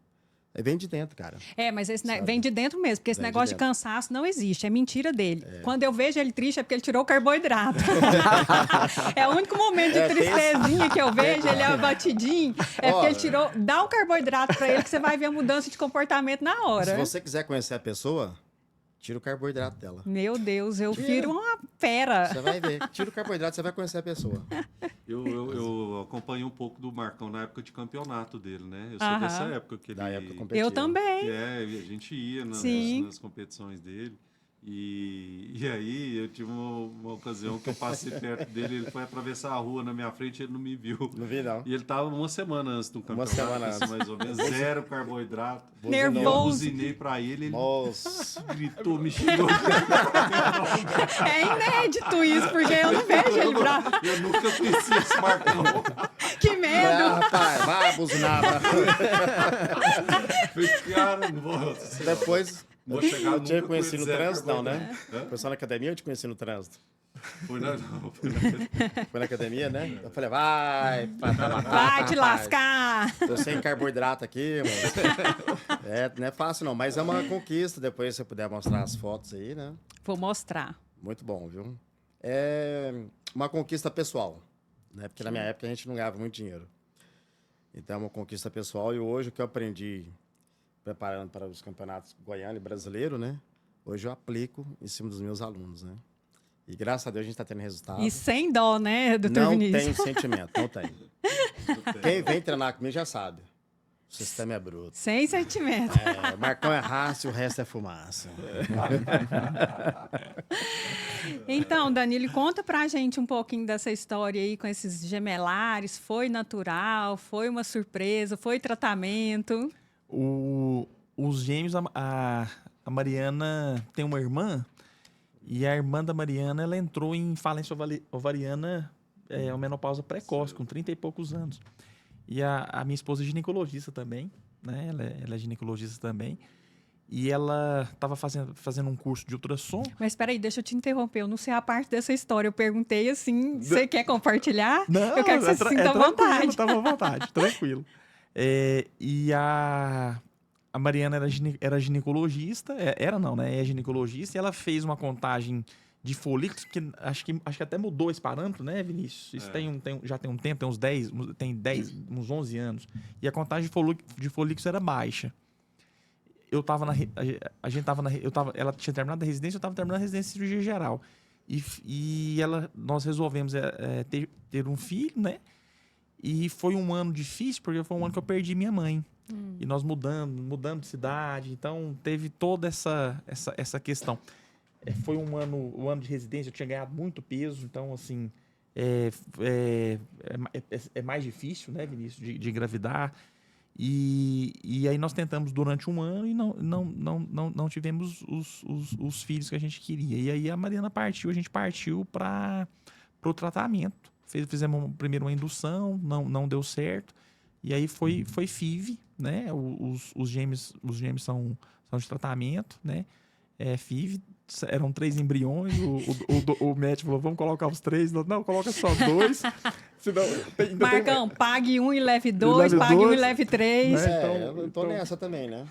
Aí vem de dentro, cara. Mas vem de dentro mesmo, porque esse Vem de negócio de dentro. cansaço não existe, é mentira dele. Quando eu vejo ele triste é porque ele tirou o carboidrato. É o único momento de tristezinha que eu vejo, ele é abatidinho, é porque ele tirou, dá o carboidrato pra ele que você vai ver a mudança de comportamento na Se hora. você quiser conhecer a pessoa, tira o carboidrato dela. Meu Deus, eu Tira. viro uma fera. Você vai ver. Tira o carboidrato, você vai conhecer a pessoa. Eu acompanhei um pouco do Marcão na época de campeonato dele, né? Eu sou Aham. dessa época que ele... Da época competitiva. Eu também. a gente ia Sim. nas competições dele. E aí eu tive uma ocasião que eu passei perto dele, ele foi atravessar a rua na minha frente e ele não me viu. Não vi, não. E ele tava uma semana antes do campeonato, semana assim, antes. mais ou menos, zero carboidrato. Nervoso. Eu buzinei pra ele, ele Moço. gritou, me xingou. É inédito isso, porque eu não vejo ele bravo. Eu nunca conheci esse Marcão. Que medo. Rapaz, vai, buzinada. Falei, cara, não vou... Depois, Vou chegar eu te nunca conheci com no zero trânsito, não, né? carboidrato. Hã? Foi só na academia, eu te conheci no trânsito. Foi na Foi na academia, né? Eu falei, vai Vai te lascar. Tô sem carboidrato aqui, mano. Não é fácil não, mas é uma conquista. Depois, se você puder mostrar as fotos aí, né? Vou mostrar. Muito bom, viu? É uma conquista pessoal, né? Porque na minha época a gente não ganhava muito dinheiro. Então é uma conquista pessoal. E hoje o que eu aprendi preparando para os campeonatos goiano e brasileiro, né? Hoje eu aplico em cima dos meus alunos, né? E graças a Deus a gente está tendo resultado. E sem dó, né, doutor Não Vinícius? tem sentimento, não tem. Quem vem treinar comigo já sabe. O sistema é bruto. Sem sentimento. É, Marcão é raça e o resto é fumaça. Então, Danilo, conta pra gente um pouquinho dessa história aí com esses gemelares. Foi natural? Foi uma surpresa? Foi tratamento? Os gêmeos, a Mariana tem uma irmã, e a irmã da Mariana, ela entrou em falência ovariana, uma menopausa precoce, com 30 e poucos anos. E a minha esposa é ginecologista também, né? Ela é ginecologista também. E ela estava fazendo um curso de ultrassom. Mas espera aí, deixa eu te interromper. Eu não sei a parte dessa história. Eu perguntei assim, você quer compartilhar? Não, eu quero que você se sinta à vontade. Estava à vontade, tranquilo. E a Mariana era ginecologista, era não, né? É ginecologista, e ela fez uma contagem de folículos, que acho que até mudou esse parâmetro, né, Vinícius? Isso já tem um tempo, uns 11 anos. E a contagem de folículos era baixa. Ela tinha terminado a residência, eu estava terminando a residência de cirurgia geral. E nós resolvemos ter um filho, né? E foi um ano difícil, porque foi um ano que eu perdi minha mãe. E nós mudando de cidade, então teve toda essa questão. Foi um ano de residência, eu tinha ganhado muito peso, então, assim, é mais difícil, né, Vinícius, de engravidar. E aí nós tentamos durante um ano e não tivemos os filhos que a gente queria. E aí a gente partiu para o tratamento. Fizemos primeiro uma indução, não deu certo. E aí foi FIV, né? Os gêmeos são de tratamento, né? FIV, eram 3 embriões. O médico falou: vamos colocar os 3. Não, coloca só 2. Senão, Marcão, pague 1 e leve 2, pague 1 e leve 3. Né? Eu tô nessa também, né?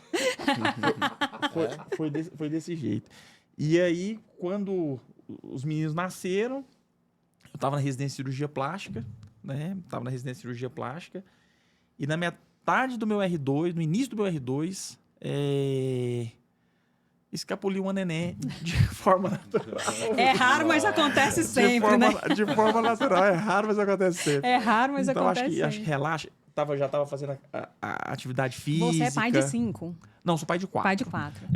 Foi desse jeito. E aí, quando os meninos nasceram, eu estava na residência de cirurgia plástica, né? E na metade do meu R2, no início do meu R2, escapuliu uma neném de forma natural. É raro, mas acontece sempre, né? De forma natural. É raro, mas acontece sempre. É raro, mas então, acontece sempre. Acho que relaxa. Já estava fazendo a atividade física. Você é pai de 5? Não, sou pai de 4. Pai de 4.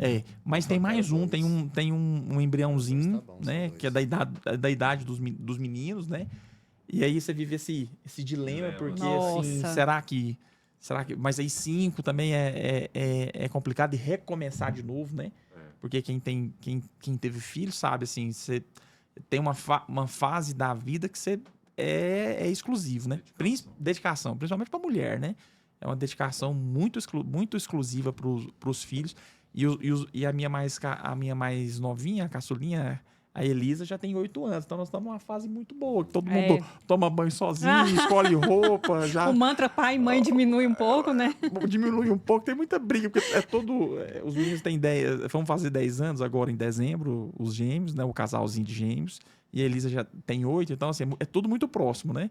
Mas tem mais um. Tem um embriãozinho, Tá bom, né? Que é da idade dos meninos, né? E aí você vive esse dilema, porque assim, será que... Mas aí 5 também é complicado, e recomeçar de novo, né? Porque quem teve filho sabe, assim, você tem uma fase da vida que você é exclusivo, né? Dedicação, principalmente para a mulher, né? É uma dedicação muito exclusiva para os filhos. E a minha mais novinha, a caçulinha, a Elisa, já tem 8 anos. Então nós estamos numa fase muito boa. Todo mundo toma banho sozinho, escolhe roupa. Já... O mantra pai e mãe diminui um pouco, né? Diminui um pouco, tem muita briga, porque os meninos têm 10, vão fazer 10 anos agora em dezembro, os gêmeos, né? O casalzinho de gêmeos. E a Elisa já tem 8, então assim, é tudo muito próximo, né?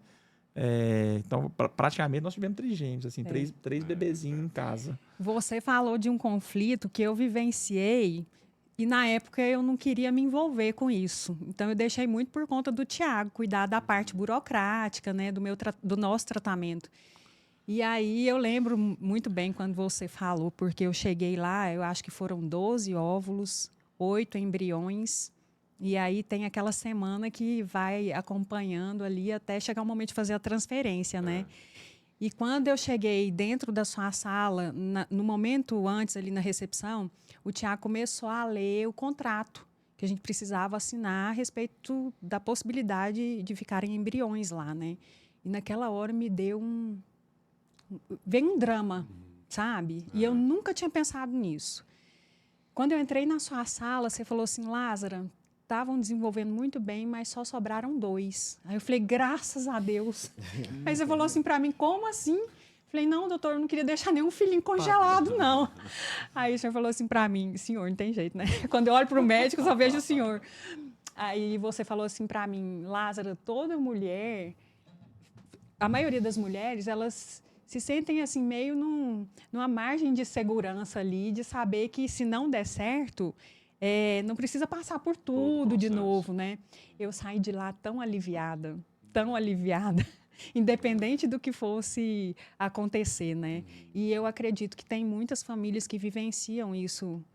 Então, praticamente, nós tivemos 3 gêmeos, assim, 3 bebezinhos em casa. Você falou de um conflito que eu vivenciei e, na época, eu não queria me envolver com isso. Então, eu deixei muito por conta do Tiago, cuidar da parte burocrática, né, do nosso tratamento. E aí, eu lembro muito bem quando você falou, porque eu cheguei lá, eu acho que foram 12 óvulos, 8 embriões. E aí tem aquela semana que vai acompanhando ali até chegar o momento de fazer a transferência, né? E quando eu cheguei dentro da sua sala, no momento antes ali na recepção, o Tiago começou a ler o contrato que a gente precisava assinar a respeito da possibilidade de ficarem embriões lá, né? E naquela hora me deu veio um drama, sabe? E eu nunca tinha pensado nisso. Quando eu entrei na sua sala, você falou assim: Lázara, estavam desenvolvendo muito bem, mas só sobraram 2. Aí eu falei: graças a Deus. Aí você falou assim para mim: como assim? Falei: não, doutor, eu não queria deixar nenhum filhinho congelado, não. Aí o senhor falou assim para mim: senhor, não tem jeito, né? Quando eu olho para o médico, eu só vejo o senhor. Aí você falou assim para mim: Lázara, toda mulher, a maioria das mulheres, elas se sentem assim meio numa margem de segurança ali, de saber que se não der certo, não precisa passar por tudo de novo, né? Eu saí de lá tão aliviada, independente do que fosse acontecer, né? E eu acredito que tem muitas famílias que vivenciam isso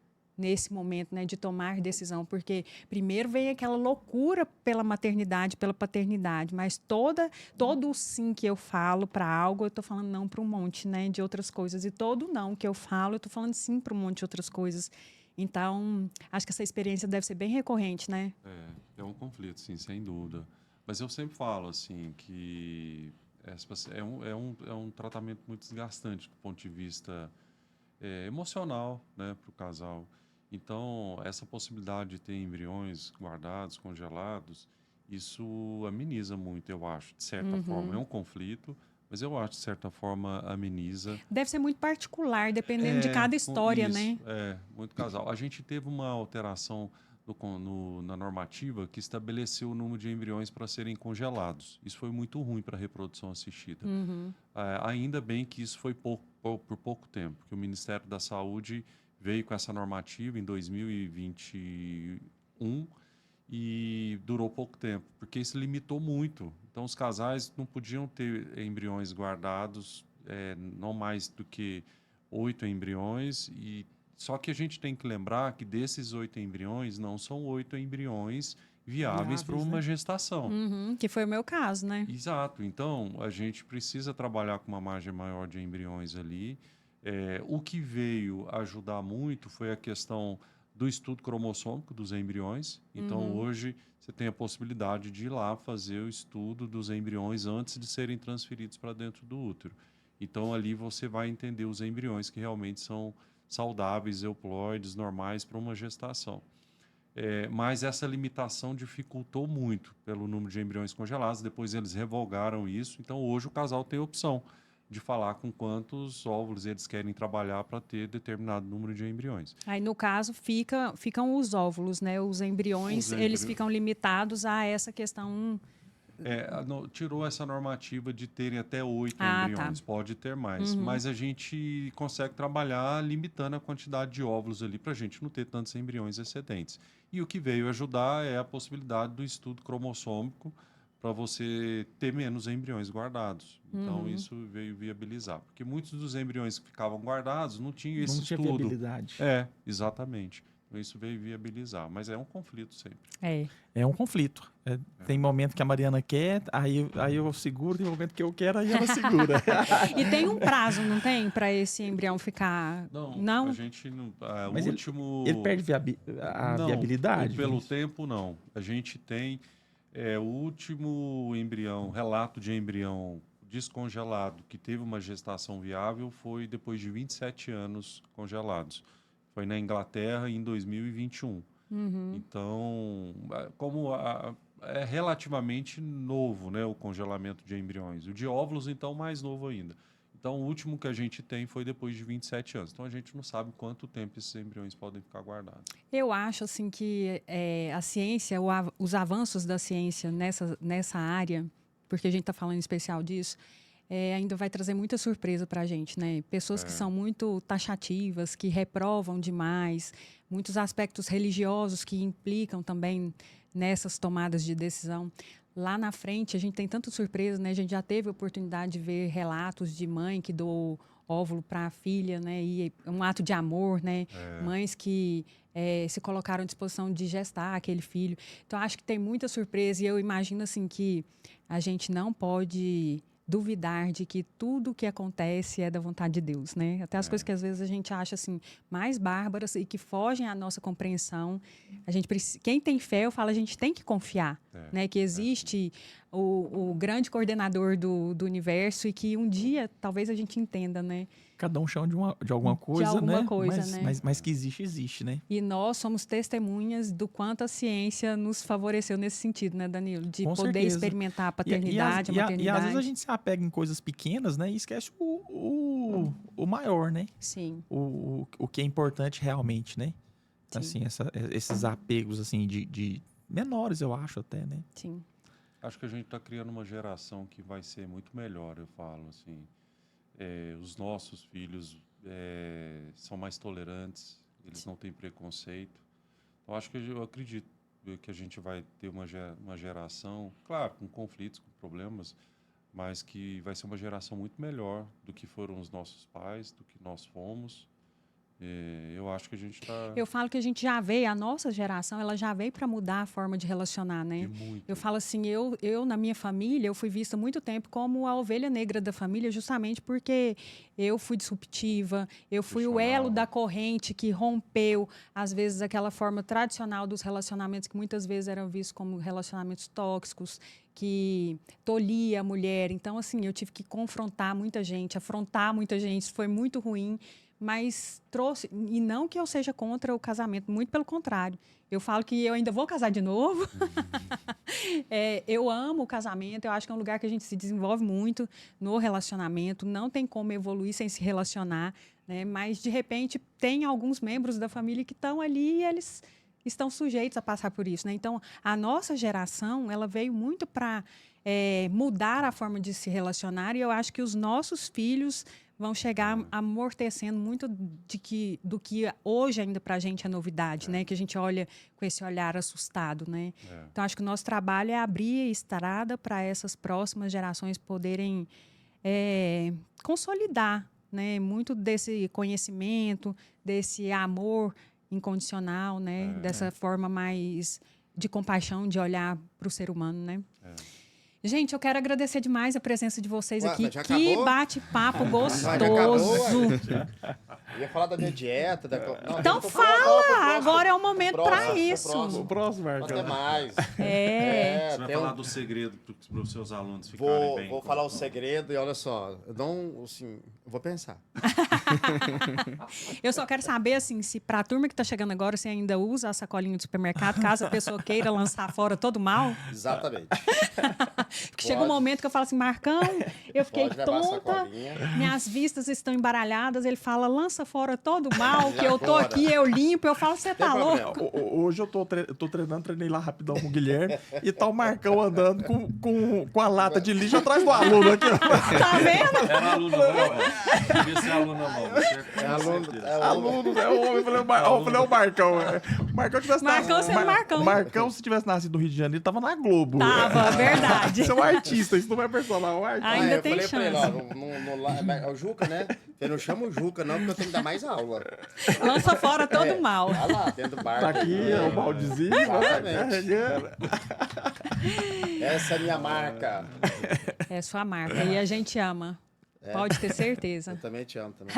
nesse momento, né, de tomar decisão, porque primeiro vem aquela loucura pela maternidade, pela paternidade, mas todo o sim que eu falo para algo, eu estou falando não para um monte, né, de outras coisas, e todo não que eu falo, eu estou falando sim para um monte de outras coisas. Então, acho que essa experiência deve ser bem recorrente, né? É um conflito, sim, sem dúvida. Mas eu sempre falo, assim, que é um tratamento muito desgastante do ponto de vista emocional, né, para o casal. Então, essa possibilidade de ter embriões guardados, congelados, isso ameniza muito, eu acho, de certa forma. É um conflito, mas eu acho, de certa forma, ameniza. Deve ser muito particular, dependendo de cada história, Isso, né? Muito casal. A gente teve uma alteração na normativa que estabeleceu o número de embriões para serem congelados. Isso foi muito ruim para a reprodução assistida. Ainda bem que isso foi por pouco tempo, que o Ministério da Saúde veio com essa normativa em 2021 e durou pouco tempo, porque isso limitou muito. Então, os casais não podiam ter embriões guardados, não mais do que 8 embriões. Só que a gente tem que lembrar que desses 8 embriões, não são 8 embriões viáveis para uma gestação. Que foi o meu caso, né? Exato. Então, a gente precisa trabalhar com uma margem maior de embriões ali. O que veio ajudar muito foi a questão do estudo cromossômico dos embriões. Então, hoje, você tem a possibilidade de ir lá fazer o estudo dos embriões antes de serem transferidos para dentro do útero. Então, ali você vai entender os embriões que realmente são saudáveis, euploides, normais para uma gestação. Mas essa limitação dificultou muito pelo número de embriões congelados. Depois eles revogaram isso. Então, hoje o casal tem a opção de falar com quantos óvulos eles querem trabalhar para ter determinado número de embriões. Aí, no caso, ficam os óvulos, né? Os embriões, eles ficam limitados a essa questão. Tirou essa normativa de terem até 8 embriões. Tá. Pode ter mais. Mas a gente consegue trabalhar limitando a quantidade de óvulos ali para a gente não ter tantos embriões excedentes. E o que veio ajudar é a possibilidade do estudo cromossômico para você ter menos embriões guardados. Então, isso veio viabilizar. Porque muitos dos embriões que ficavam guardados não tinham esse estudo. Não tinha viabilidade. Exatamente. Então, isso veio viabilizar. Mas é um conflito sempre. É um conflito. Tem momento que a Mariana quer, aí eu seguro, tem momento que eu quero, aí ela segura. E tem um prazo, não tem, para esse embrião ficar? Não? A gente não. Mas o último. Ele perde a viabilidade? Pelo tempo, não. A gente tem o último embrião, relato de embrião descongelado que teve uma gestação viável foi depois de 27 anos congelados. Foi na Inglaterra em 2021. Então, como é relativamente novo, né, o congelamento de embriões. O de óvulos, então, mais novo ainda. Então, o último que a gente tem foi depois de 27 anos. Então, a gente não sabe quanto tempo esses embriões podem ficar guardados. Eu acho assim que a ciência, os avanços da ciência nessa área, porque a gente está falando em especial disso, ainda vai trazer muita surpresa para a gente, né? Pessoas que são muito taxativas, que reprovam demais, muitos aspectos religiosos que implicam também nessas tomadas de decisão. Lá na frente, a gente tem tanta surpresa, né? A gente já teve a oportunidade de ver relatos de mãe que doou óvulo para a filha, né? E um ato de amor, né? Mães que se colocaram à disposição de gestar aquele filho. Então, acho que tem muita surpresa e eu imagino, assim, que a gente não pode duvidar de que tudo o que acontece é da vontade de Deus, né? Até as coisas que às vezes a gente acha assim mais bárbaras e que fogem à nossa compreensão. Quem tem fé, eu falo, a gente tem que confiar, né? Que existe o grande coordenador do universo e que um dia talvez a gente entenda, né? Cada um chama de alguma coisa, de alguma né? coisa, né? Mas que existe, né? E nós somos testemunhas do quanto a ciência nos favoreceu nesse sentido, né, Danilo? De Com poder certeza. experimentar a paternidade, a maternidade. E às vezes a gente se apega em coisas pequenas, né? E esquece o maior, né? Sim. O que é importante realmente, né? Sim. Assim, esses apegos, assim, de menores, eu acho até, né? Sim. Acho que a gente está criando uma geração que vai ser muito melhor, eu falo, assim. os nossos filhos são mais tolerantes, eles não têm preconceito. Então, eu acredito que a gente vai ter uma geração, claro, com conflitos, com problemas, mas que vai ser uma geração muito melhor do que foram os nossos pais, do que nós fomos. Eu acho que a gente está... Eu falo que a gente já veio, a nossa geração, ela já veio para mudar a forma de relacionar, né? Eu falo assim, eu na minha família, eu fui vista muito tempo como a ovelha negra da família, justamente porque eu fui disruptiva, eu fui o elo da corrente que rompeu, às vezes, aquela forma tradicional dos relacionamentos que muitas vezes eram vistos como relacionamentos tóxicos, que tolhia a mulher. Então, assim, eu tive que confrontar muita gente, afrontar muita gente, isso foi muito ruim. Mas trouxe, e não que eu seja contra o casamento, muito pelo contrário. Eu falo que eu ainda vou casar de novo. Eu amo o casamento, eu acho que é um lugar que a gente se desenvolve muito no relacionamento, não tem como evoluir sem se relacionar, né? Mas, de repente, tem alguns membros da família que estão ali e eles estão sujeitos a passar por isso, né? Então, a nossa geração, ela veio muito para mudar a forma de se relacionar, e eu acho que os nossos filhos vão chegar amortecendo muito do que hoje ainda para a gente é novidade, né? Que a gente olha com esse olhar assustado, né? Então, acho que o nosso trabalho é abrir a estrada para essas próximas gerações poderem consolidar, né? Muito desse conhecimento, desse amor incondicional, né? Dessa forma mais de compaixão, de olhar para o ser humano, né? Gente, eu quero agradecer demais a presença de vocês aqui. Que bate-papo gostoso. Eu ia falar da minha dieta. Não, então fala! Agora é o momento para isso. O próximo, Marcão. Até mais. Você vai falar do segredo para os seus alunos ficarem bem. Vou falar o segredo e olha só, eu vou pensar. Eu só quero saber, assim, se para a turma que está chegando agora, você ainda usa a sacolinha de supermercado, caso a pessoa queira lançar fora todo mal? Exatamente. Porque chega um momento que eu falo assim, Marcão, eu fiquei tonta, minhas vistas estão embaralhadas. Ele fala, lança fora todo mal, que eu tô aqui, eu limpo. Eu falo, você tá louco? Hoje eu tô treinando, treinei lá rapidão com o Guilherme e tá o Marcão andando com a lata de lixo atrás do aluno aqui. Tá vendo? É aluno, não. Devia ser aluno, não. É aluno. Aluno, é o homem. Eu falei, o Marcão. Marcão tivesse Marcão. Marcão, se tivesse nascido no Rio de Janeiro, ele tava na Globo. Tava, verdade. Você é um artista, isso não é personal, é um artista. Ainda tem chance. Eu falei chance. pra ele, ó, o Juca, né? Eu não chamo o Juca, não, porque eu tenho que dar mais aula. Lança fora todo mal. Olha lá, dentro do bar. Tá aqui, é o baldezinho. Essa é a minha marca. É sua marca. E a gente ama. Pode ter certeza. Eu também te amo. Também.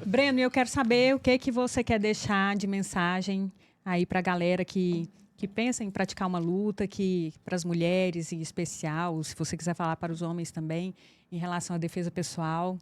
Breno, eu quero saber o que você quer deixar de mensagem aí pra galera que pensa em praticar uma luta, que para as mulheres em especial, se você quiser falar para os homens também, em relação à defesa pessoal.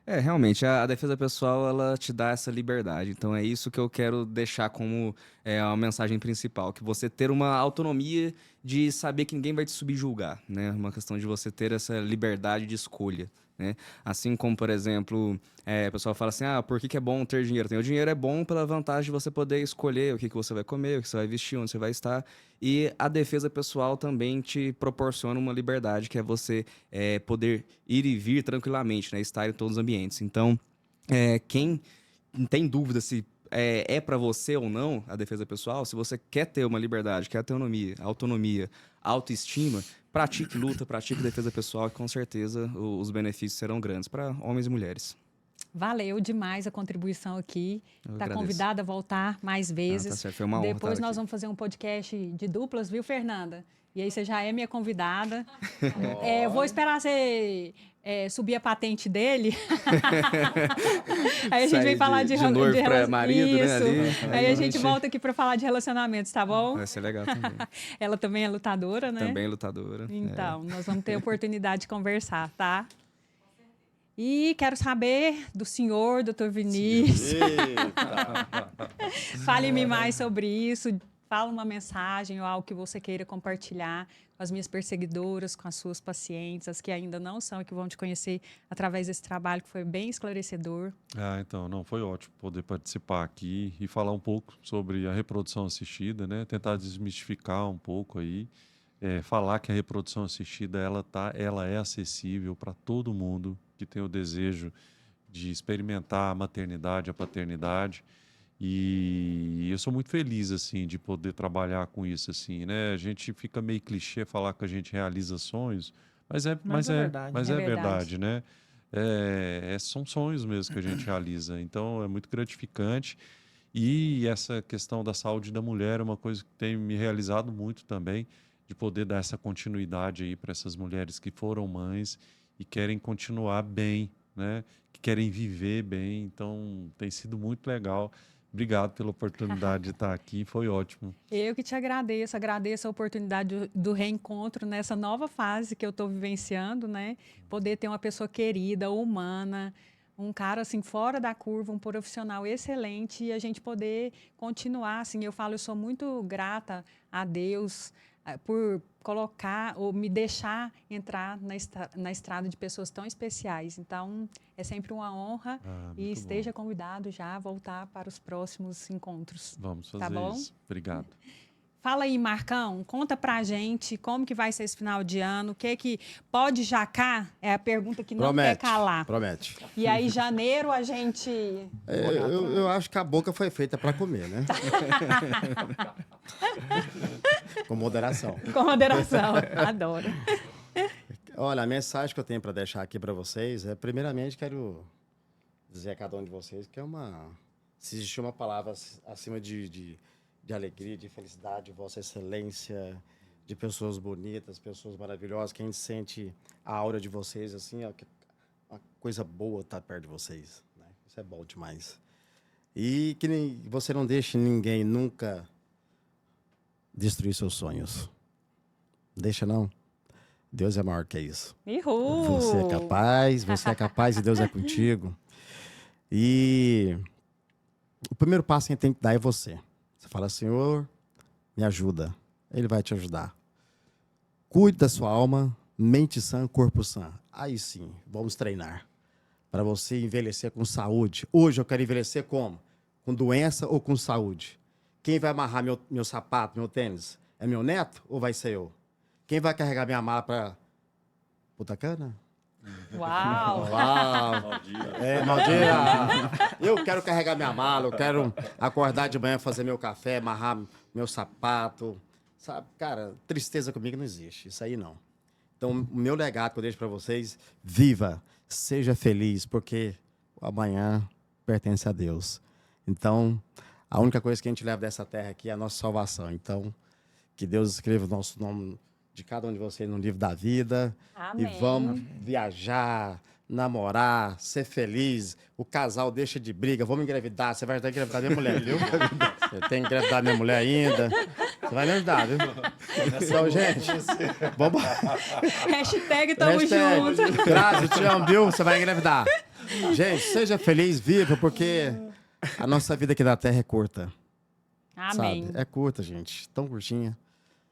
Realmente, a defesa pessoal, ela te dá essa liberdade. Então, é isso que eu quero deixar como a mensagem principal. Que você ter uma autonomia de saber que ninguém vai te subjulgar, né? Uma questão de você ter essa liberdade de escolha, né? Assim como, por exemplo, o pessoal fala assim, por que é bom ter dinheiro? O dinheiro é bom pela vantagem de você poder escolher o que você vai comer, o que você vai vestir, onde você vai estar. E a defesa pessoal também te proporciona uma liberdade, que é você poder ir e vir tranquilamente, né? Estar em todos os ambientes. Então, quem tem dúvida se é para você ou não a defesa pessoal, se você quer ter uma liberdade, quer ter autonomia, autoestima, pratique luta, pratique defesa pessoal, que com certeza os benefícios serão grandes para homens e mulheres. Valeu demais a contribuição aqui. Está convidada a voltar mais vezes. Tá certo. Foi uma honra. Depois nós vamos fazer um podcast de duplas, viu, Fernanda? E aí você já é minha convidada. Eu vou esperar você subir a patente dele. Aí a gente vem falar de noivo para marido, isso. Né? Ali. Aí a gente volta aqui para falar de relacionamentos, tá bom? Vai ser legal também. Ela também é lutadora, né? Também é lutadora. Então, nós vamos ter a oportunidade de conversar, tá? E quero saber do senhor, doutor Vinícius. Fale-me mais sobre isso. Fala uma mensagem ou algo que você queira compartilhar com as minhas perseguidoras, com as suas pacientes, as que ainda não são e que vão te conhecer através desse trabalho que foi bem esclarecedor. Então, foi ótimo poder participar aqui e falar um pouco sobre a reprodução assistida, né? Tentar desmistificar um pouco aí, falar que a reprodução assistida ela é acessível para todo mundo que tem o desejo de experimentar a maternidade, a paternidade. E eu sou muito feliz, assim, de poder trabalhar com isso, assim, né? A gente fica meio clichê falar que a gente realiza sonhos, mas é verdade. mas É é verdade. verdade, né? São sonhos mesmo que a gente realiza. Então, é muito gratificante. E essa questão da saúde da mulher é uma coisa que tem me realizado muito também, de poder dar essa continuidade aí para essas mulheres que foram mães e querem continuar bem, né? Que querem viver bem. Então, tem sido muito legal. Obrigado pela oportunidade de estar aqui, foi ótimo. Eu que te agradeço a oportunidade do reencontro nessa nova fase que eu estou vivenciando, né? Poder ter uma pessoa querida, humana, um cara assim fora da curva, um profissional excelente e a gente poder continuar assim. Eu falo, eu sou muito grata a Deus por colocar ou me deixar entrar na estrada de pessoas tão especiais. Então, é sempre uma honra e Muito esteja bom. convidado já a voltar para os próximos encontros. Vamos Tá fazer bom? isso. Obrigado. Fala aí, Marcão, conta pra gente como que vai ser esse final de ano, o que pode jacar? É a pergunta que não quer calar. Promete. E aí, janeiro, a gente... Eu acho que a boca foi feita para comer, né? Com moderação. Com moderação, adoro. Olha, a mensagem que eu tenho para deixar aqui para vocês é, primeiramente, quero dizer a cada um de vocês que se existir uma palavra acima de alegria, de felicidade, de vossa excelência, de pessoas bonitas, pessoas maravilhosas, que a gente sente a aura de vocês, assim, ó, que uma coisa boa estar perto de vocês, né? Isso é bom demais. E que você não deixe ninguém nunca destruir seus sonhos. Deixa não. Deus é maior que isso. Uhul! Você é capaz e Deus é contigo. E o primeiro passo que a gente tem que dar é você. Você fala, Senhor, me ajuda. Ele vai te ajudar. Cuide da sua alma, mente sã, corpo sã. Aí sim, vamos treinar. Para você envelhecer com saúde. Hoje eu quero envelhecer como? Com doença ou com saúde? Quem vai amarrar meu sapato, meu tênis? É meu neto ou vai ser eu? Quem vai carregar minha mala para Punta Cana? Uau! Bom dia. Eu quero carregar minha mala, eu quero acordar de manhã, fazer meu café, amarrar meu sapato. Sabe, cara, tristeza comigo não existe. Isso aí não. Então, o meu legado que eu deixo para vocês, viva, seja feliz, porque o amanhã pertence a Deus. Então, a única coisa que a gente leva dessa terra aqui é a nossa salvação. Então, que Deus escreva o nosso nome de cada um de vocês no livro da vida. Amém. E vamos viajar, namorar, ser feliz. O casal deixa de briga. Vamos engravidar. Você vai ajudar a engravidar minha mulher, viu? Eu tenho que engravidar minha mulher ainda. Você vai me ajudar, viu? Então, gente, vamos... Hashtag tamo junto. Graças, te amo, viu? Você vai engravidar. Gente, seja feliz, viva, porque a nossa vida aqui na Terra é curta. Amém. Sabe? É curta, gente. Tão curtinha.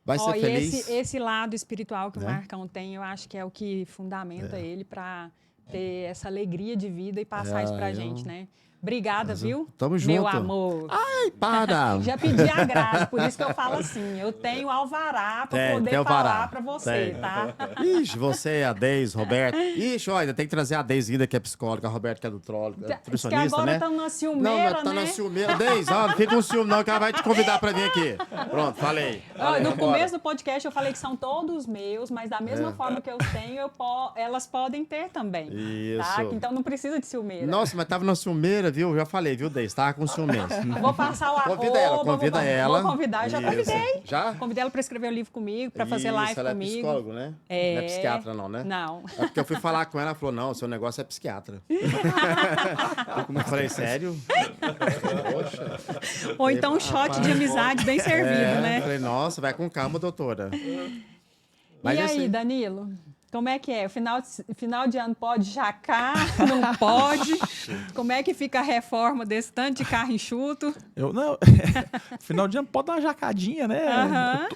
Vai Ó, ser e feliz. esse lado espiritual que o Né? Marcão tem, eu acho que é o que fundamenta ele para ter essa alegria de vida e passar isso pra gente, né? Obrigada, viu? Tamo junto. Meu amor. Ai, para! Já pedi a graça, por isso que eu falo assim, eu tenho alvará para poder tem alvará. falar para você, Tem. tá? Ixi, você, a Deise, Roberto. Ixi, olha, tem que trazer a Deise ainda, que é psicóloga, a Roberto, que é Diz que nutricionista, agora né? tá numa Não, ciumeira, tá né? na ciumeira. Deise, ó, não fica com ciúme não, que ela vai te convidar pra vir aqui. Pronto, falei. Ó, no Vambora. começo do podcast eu falei que são todos meus, mas da mesma forma que eu tenho, elas podem ter também. Tá? Isso. Então não precisa de ciumeira. Nossa, mas tava na ciumeira, viu? Já falei, viu, Deise? Tava com ciúme mesmo. Vou passar o arroba. Convida ela. Vou convidar, já Isso. convidei. Já? Convidei ela para escrever o livro comigo, para fazer Isso, live ela é comigo. psicólogo, né? É. Não é psiquiatra não, né? Não. É porque eu fui falar com ela, ela falou, não, seu negócio é psiquiatra. Eu falei, sério? Poxa. Ou então um shot de amizade bem servido, Eu né? falei, nossa, vai com calma, doutora. E Mas aí, assim- Danilo? Como é que é? O final de ano pode jacar? Não pode? Como é que fica a reforma desse tanto de carro enxuto? Não, final de ano pode dar uma jacadinha, né? Aham.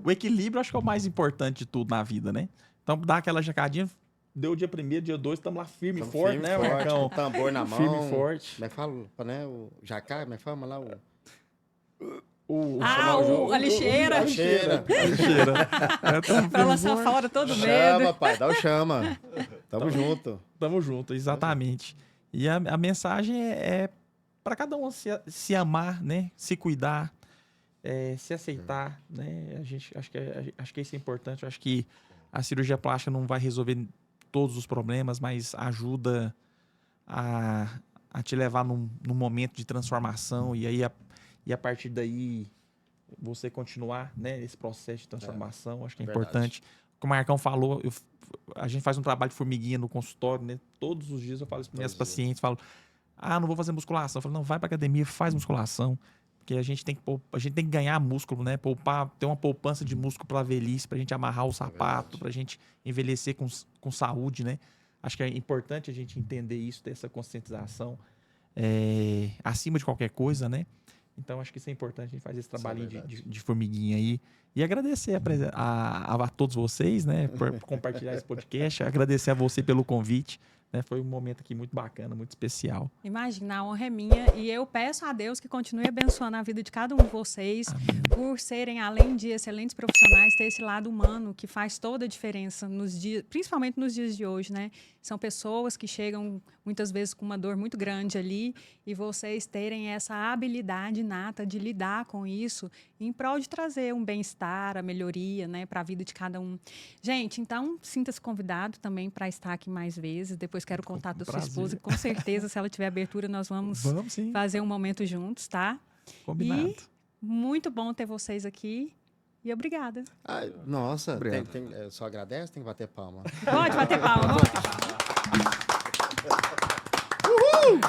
O equilíbrio acho que é o mais importante de tudo na vida, né? Então, dá aquela jacadinha, deu o dia 1º, dia 2, estamos lá firme e Tamo forte, firme, né, forte, Marcão? com o tambor na mão. Firme e forte. Como é que fala, né? O jacá, como é que fala lá? A lixeira. Lixeira. Cheira. Para lançar fora todo medo. Chama, pai, dá o chama. Tamo junto. Tamo junto, exatamente. E a mensagem é para cada um se amar, né? Se cuidar, se aceitar, né? Acho que isso é importante. Eu acho que a cirurgia plástica não vai resolver todos os problemas, mas ajuda a te levar num momento de transformação e aí a partir daí você continuar, né, esse processo de transformação. Acho que é Verdade. importante. Como o Marcão falou, a gente faz um trabalho de formiguinha no consultório, né? Todos os dias eu falo isso para minhas pacientes, falo, não vou fazer musculação. Eu falo, não, vai para academia, faz musculação. Porque a gente tem que ganhar músculo, né? Ter uma poupança de músculo para a velhice, para a gente amarrar o sapato, para a gente envelhecer com saúde, né? Acho que é importante a gente entender isso, ter essa conscientização acima de qualquer coisa, né? Então, acho que isso é importante, a gente faz esse trabalhinho de formiguinha aí. E agradecer a todos vocês, né, por compartilhar esse podcast. Agradecer a você pelo convite. Né? Foi um momento aqui muito bacana, muito especial. Imagina, a honra é minha e eu peço a Deus que continue abençoando a vida de cada um de vocês. Amém. Por serem, além de excelentes profissionais, ter esse lado humano que faz toda a diferença nos dias, principalmente nos dias de hoje, né? São pessoas que chegam muitas vezes com uma dor muito grande ali e vocês terem essa habilidade inata de lidar com isso em prol de trazer um bem-estar, a melhoria, né, para a vida de cada um. Gente, então, sinta-se convidado também para estar aqui mais vezes. Depois quero o contato da sua esposa. Com certeza, se ela tiver abertura, nós vamos fazer um momento juntos, tá? Combinado. E muito bom ter vocês aqui. E obrigada. Ai, nossa, só agradece, tem que bater palma. Pode bater palma, vamos bater palma. Uhul!